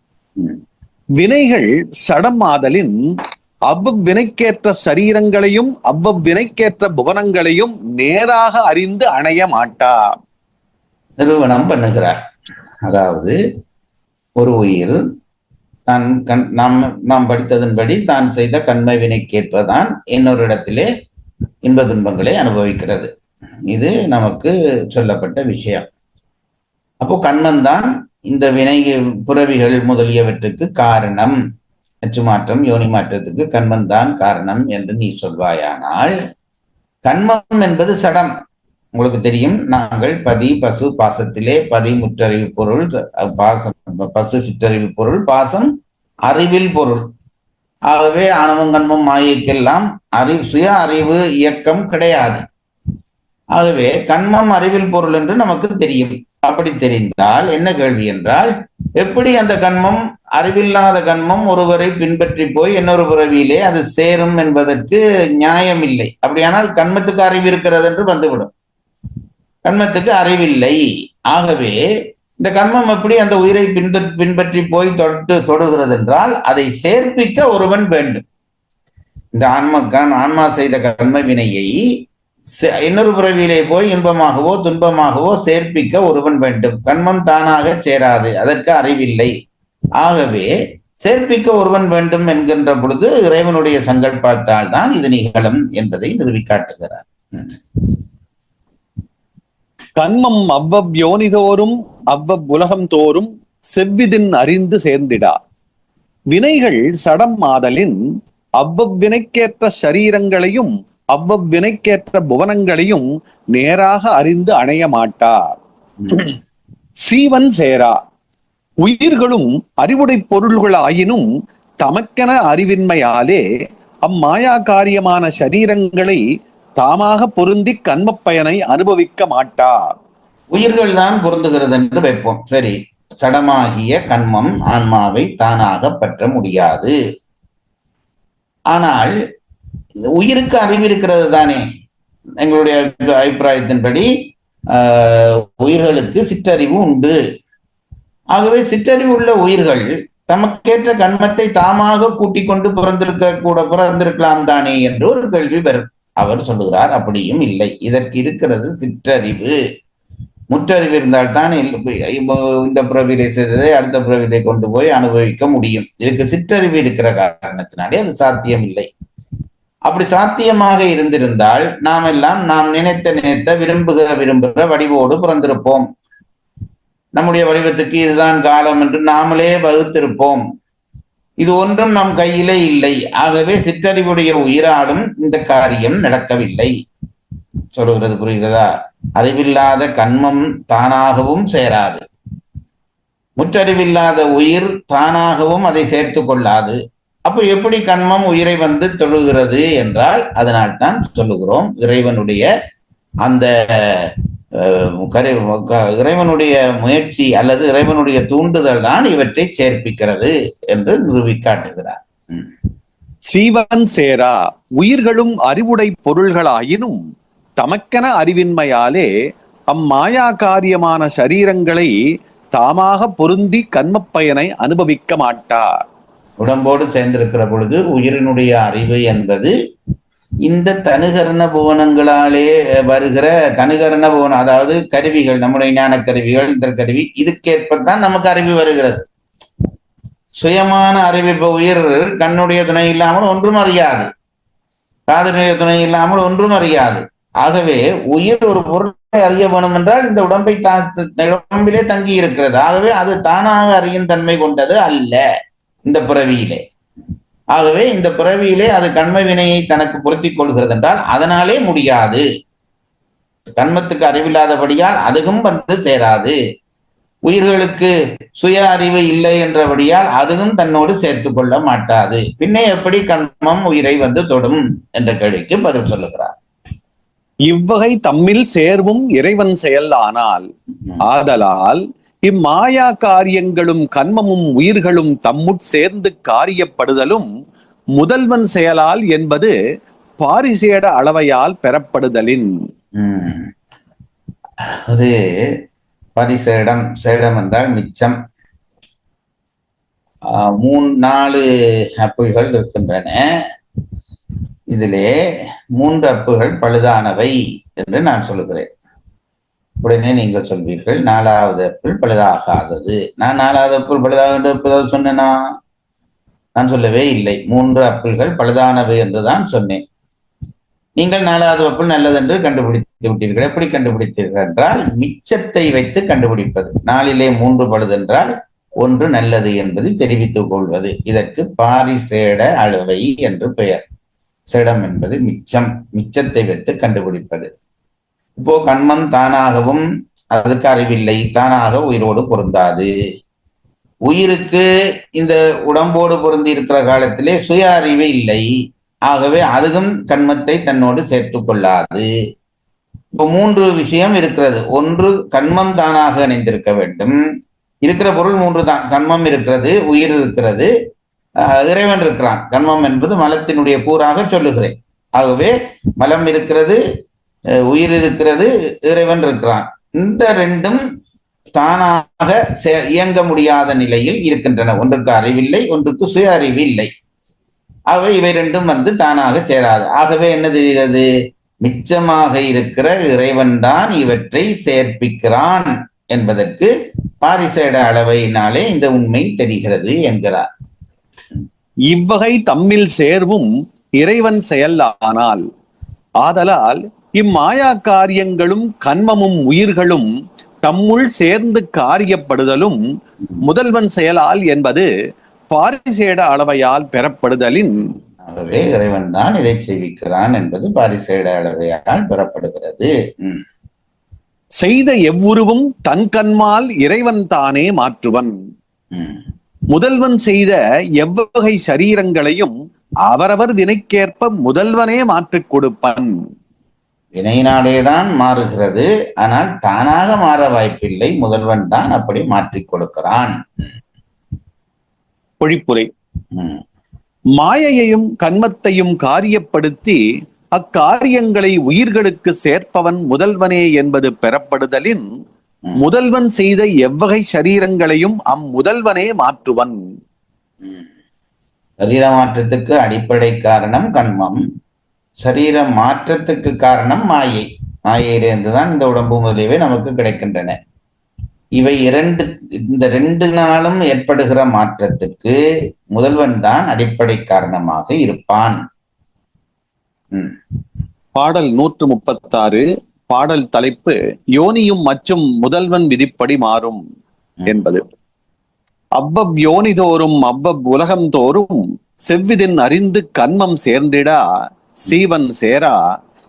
வினைகள் சடம் ஆதலின் அவ்வவினைக்கேற்ற சரீரங்களையும் அவ்வவினைக்கேற்ற புவனங்களையும் நேராக அறிந்து அணைய மாட்டார். நிறுவனம் பண்ணுகிறார். அதாவது ஒரு உயிர் நாம் படித்ததன்படி தான் செய்த கண்மை வினைக்கேற்பதான் இன்னொரு இடத்திலே இன்ப துன்பங்களை அனுபவிக்கிறது. இது நமக்கு சொல்லப்பட்ட விஷயம். அப்போ கண்மன் தான் இந்த வினை புறவிகள் முதலியவற்றுக்கு காரணம். அச்சு மாற்றம் யோனி மாற்றத்துக்கு கண்மன் தான் காரணம் என்று நீ சொல்வாயானால், கண்மம் என்பது சடம். உங்களுக்கு தெரியும், நாங்கள் பதி பசு பாசத்திலே பதி முற்றறிவு பொருள், பாசம் பசு சிற்றறிவு பொருள், பாசம் அறிவில் பொருள். ஆகவே ஆணவம் கண்மம் மாயைக்கெல்லாம் சுய அறிவு இயக்கம் கிடையாது. ஆகவே கண்மம் அறிவில் பொருள் என்று நமக்கு தெரியும். அப்படி தெரிந்தால் என்ன கேள்வி என்றால், எப்படி அந்த கண்மம் அறிவில்லாத கண்மம் ஒருவரை பின்பற்றி போய் இன்னொரு பிறவியிலே அது சேரும் என்பதற்கு நியாயம் இல்லை. அப்படியானால் கண்மத்துக்கு அறிவு இருக்கிறது என்று வந்துவிடும். கண்மத்துக்கு அறிவில்லை. ஆகவே இந்த கண்மம் எப்படி அந்த உயிரை பின்பற்றி போய் தொடுகிறது என்றால் அதை சேர்ப்பிக்க ஒருவன் வேண்டும். இந்த ஆன்மா செய்த கண்ம வினையை இன்னொரு பிறவியிலே போய் இன்பமாகவோ துன்பமாகவோ சேர்ப்பிக்க ஒருவன் வேண்டும். கண்மம் தானாக சேராது, அதற்கு அறிவில்லை. ஆகவே சேர்ப்பிக்க ஒருவன் வேண்டும் என்கின்ற பொழுது இறைவனுடைய சங்கல்பத்தால் தான் இது நிகழும் என்பதை நிறுவி காட்டுகிறார். கண்மம் அவ்வவ்யோனிதோறும் அவ்வவ்வுலகம் தோறும் செவ்விதின் அறிந்து சேர்ந்திடா. வினைகள் சடம் ஆதலின் அவ்வவினைக்கேற்ற சரீரங்களையும் அவ்வவினைக்கேற்ற புவனங்களையும் நேராக அறிந்து அணைய மாட்டார். சீவன் சேரா. உயிர்களும் அறிவுடை பொருள்கள் ஆயினும் தமக்கென அறிவின்மையாலே அம்மாயா காரியமான சரீரங்களை தாமாக பொருந்தி கண்மப் பயனை அனுபவிக்க மாட்டார். உயிர்கள் தான் பொருந்துகிறது என்று வைப்போம். சரி, சடமாகிய கண்மம் ஆன்மாவை தானாக பற்ற முடியாது. ஆனால் உயிருக்கு அறிவு இருக்கிறது தானே. எங்களுடைய அபிப்பிராயத்தின்படி உயிர்களுக்கு சிற்றறிவு உண்டு. ஆகவே சிற்றறிவு உள்ள உயிர்கள் தமக்கேற்ற கண்மத்தை தாமாக கூட்டிக் கொண்டு பிறந்திருக்கலாம் தானே என்று ஒரு கேள்வி வரும். அவர் சொல்லுகிறார், அப்படியும் இல்லை. இதற்கு இருக்கிறது சிற்றறிவு. முற்றறிவு இருந்தால்தான் இந்த பிறவிலை செய்ததை அடுத்த பிறவிலை கொண்டு போய் அனுபவிக்க முடியும். இதுக்கு சிற்றறிவு இருக்கிற காரணத்தினாலே அது சாத்தியம் இல்லை. அப்படி சாத்தியமாக இருந்திருந்தால் நாம் எல்லாம் நாம் நினைத்த விரும்புகிற வடிவோடு பிறந்திருப்போம். நம்முடைய வடிவத்துக்கு இதுதான் காலம் என்று நாமளே வகுத்திருப்போம். இது ஒன்றும் நம் கையிலே இல்லை. ஆகவே சிற்றறிவுடைய உயிராலும் இந்த காரியம் நடக்கவில்லை. சொல்லுகிறது புரிகிறதா? அறிவில்லாத கண்மம் தானாகவும் சேராது, முற்றறிவில்லாத உயிர் தானாகவும் அதை சேர்த்து கொள்ளாது. அப்போ எப்படி கண்மம் உயிரை வந்து தொழுகிறது என்றால், அதனால்தான் சொல்லுகிறோம் இறைவனுடைய அந்த இறைவனுடைய முயற்சி அல்லது இறைவனுடைய தூண்டுதல் தான் இவற்றை சேர்ப்பிக்கிறது என்று நிரூபிக்காட்டுகிறார். சீவன் சேரா உயிர்களும் அறிவுடை பொருள்களாயினும் தமக்கென அறிவின்மையாலே அம்மாயா காரியமான சரீரங்களை தாமாக பொருந்தி கண்மப் பயனை அனுபவிக்க மாட்டார். உடம்போடு சேர்ந்திருக்கிற பொழுது உயிரினுடைய அறிவு என்பது இந்த தனுகரண புவனங்களாலே வருகிற தனுகரண புவனம், அதாவது கருவிகள், நம்முடைய ஞான கருவிகள், இந்த கருவி, இதுக்கேற்பத்தான் நமக்கு அறிவு வருகிறது. சுயமான அறிவு, இப்ப உயிர் கண்ணுடைய துணை இல்லாமல் ஒன்றும் அறியாது, காதனுடைய துணை இல்லாமல் ஒன்றும் அறியாது. ஆகவே உயிர் ஒரு பொருளை அறிய வேணும் என்றால் இந்த உடம்பிலே தங்கி இருக்கிறது. ஆகவே அது தானாக அறியும் தன்மை கொண்டது அல்ல இந்த பிறவியிலே. ஆகவே இந்த பிறவியிலே அது கண்ம வினையை தனக்கு பொருத்திக் கொள்கிறது என்றால் அதனாலே முடியாது. கண்மத்துக்கு அறிவில்லாதபடியால் அதுவும் வந்து சேராது. உயிர்களுக்கு சுய அறிவு இல்லை என்றபடியால் அதுவும் தன்னோடு சேர்த்து கொள்ள மாட்டாது. பின்னே எப்படி கண்மம் உயிரை வந்து தொடும் என்ற கேள்விக்கு பதில் சொல்லுகிறார். இவ்வகை தம்மில் சேர்வும் இறைவன் செயல் ஆனால், ஆதலால் இம்மாயா காரியங்களும் கண்மமும் உயிர்களும் தம்முட் சேர்ந்து காரியப்படுதலும் முதல்வன் செயலால் என்பது பாரிசேட அளவையால் பெறப்படுதலின். அது பரிசேடம், சேடம் என்றால் மிச்சம். 3-4 அப்புகள் இருக்கின்றன. இதிலே 3 அப்புகள் பழுதானவை என்று நான் சொல்லுகிறேன். உடனே நீங்கள் சொல்வீர்கள் 4வது அப்புள் பழுதாகாதது. நான் 4வது அப்புள் பழுதாக சொன்னேனா? நான் சொல்லவே இல்லை. 3 அப்புள்கள் பழுதானவை என்றுதான் சொன்னேன். நீங்கள் 4வது அப்புள் நல்லது என்று கண்டுபிடித்து விட்டீர்கள். எப்படி கண்டுபிடித்தீர்கள் என்றால் மிச்சத்தை வைத்து கண்டுபிடிப்பது. 4லே 3 பழுது என்றால் 1 நல்லது என்பதை தெரிவித்துக் கொள்வது. இதற்கு பாரிசேட அளவை என்று பெயர். சேடம் என்பது மிச்சம், மிச்சத்தை வைத்து கண்டுபிடிப்பது. இப்போ கண்மம் தானாகவும் அதுக்கு அறிவில்லை, தானாக உயிரோடு பொருந்தாது. உயிருக்கு இந்த உடம்போடு பொருந்தி இருக்கிற காலத்திலே சுய அறிவு இல்லை. ஆகவே அதுவும் கண்மத்தை தன்னோடு சேர்த்து கொள்ளாது. இப்போ 3 விஷயம் இருக்கிறது. ஒன்று, கண்மம் தானாக இணைந்திருக்க வேண்டும். இருக்கிற பொருள் 3 தான். கண்மம் இருக்கிறது, உயிர் இருக்கிறது, இறைவன் இருக்கிறான். கண்மம் என்பது மலத்தினுடைய கூறாக சொல்லுகிறேன். ஆகவே மலம் இருக்கிறது, உயிர் இருக்கிறது, இறைவன் இருக்கிறான். இந்த 2ம் தானாக இயங்க முடியாத நிலையில் இருக்கின்றன. ஒன்றுக்கு அறிவில்லை, ஒன்றுக்கு சுய அறிவு இல்லை. ஆகவே இவை 2ம் வந்து தானாக சேராது. ஆகவே என்ன தெரிகிறது? மிச்சமாக இருக்கிற இறைவன் தான் இவற்றை சேர்ப்பிக்கிறான் என்பதற்கு பாரிசேட அளவையினாலே இந்த உண்மை தெரிகிறது என்கிறார். இவ்வகை தம்மில் சேர்வும் இறைவன் செயல் ஆனால், ஆதலால் இம்மாயா காரியங்களும் கண்மமும் உயிர்களும் தம்முள் சேர்ந்து காரியப்படுதலும் முதல்வன் செயலால் என்பது பாரிசேட அளவையால் பெறப்படுதலின். ஆகவே இறைவன் தான் இதை செய்விக்கிறான் என்பது பாரிசேட அளவையால் பெறப்படுகிறது. செய்த எவ்வுருவும் தன் கண்மால் இறைவன் தானே மாற்றுவன். முதல்வன் செய்த எவ்வகை சரீரங்களையும் அவரவர் வினைக்கேற்ப முதல்வனே மாற்றிக் கொடுப்பன். வினையினாலேதான் மாறுகிறது, ஆனால் தானாக மாற வாய்ப்பில்லை. முதல்வன் தான் அப்படி மாற்றிக் கொடுக்கிறான். பொழிப்புரை. மாயையையும் கண்மத்தையும் காரியப்படுத்தி அக்காரியங்களை உயிர்களுக்கு சேர்ப்பவன் முதல்வனே என்பது பெறப்படுதலின், முதல்வன் செய்த எவ்வகை சரீரங்களையும் அம்முதல்வனே மாற்றுவன். சரீர மாற்றத்துக்கு அடிப்படை காரணம் கண்மம், சரீர மாற்றத்துக்கு காரணம் மாயை. மாயையிலிருந்துதான் இந்த உடம்பு முதலியவை நமக்கு கிடைக்கின்றன. இவை இந்த 2 நாளும் ஏற்படுகிற மாற்றத்துக்கு முதல்வன் தான் அடிப்படை காரணமாக இருப்பான். பாடல் 136. பாடல் தலைப்பு யோனியும் மற்றும் முதல்வன் விதிப்படி மாறும் என்பது. அவ்வவ் யோனி தோறும் அவ்வவ் உலகம் தோறும் செவ்விதின் அறிந்து கன்மம் சேர்ந்திடா சீவன் சேரா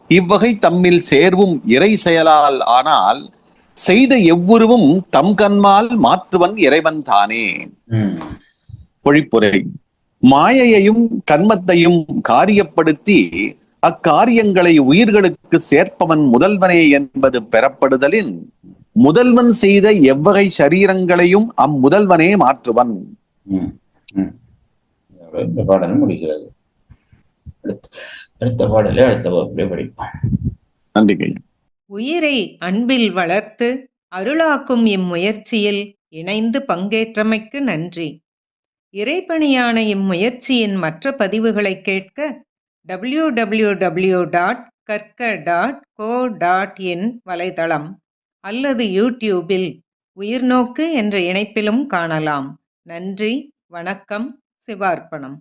இவ்வகை தம்மில் சேர்வும் இறை செயலால் ஆனால் செய்த எவ்வுருவும் தம் கண்மால் மாற்றுவன் இறைவன் தானே. பொழிப்புரை. மாயையையும் கன்மத்தையும் காரியப்படுத்தி அக்காரியங்களை உயிர்களுக்கு சேர்ப்பவன் முதல்வனே என்பது பெறப்படுதலின் முதல்வன் செய்த எவ்வகை சரீரங்களையும் அம்முதல்வனே மாற்றுவன். இந்த பாடலும் முடிகிறது. அடுத்த பாடலை அடுத்த வகுப்பிலே படிப்போம். நன்றிங்க. உயிரை அன்பில் வளர்த்து அருளாக்கும் இம்முயற்சியில் இணைந்து பங்கேற்றமைக்கு நன்றி. இறைப்பணியான இம்முயற்சியின் மற்ற பதிவுகளை கேட்க www.karka.co.in வலைதளம் அல்லது யூடியூபில் உயிர்நோக்கு என்ற இணைப்பிலும் காணலாம். நன்றி, வணக்கம், சிவார்ப்பணம்.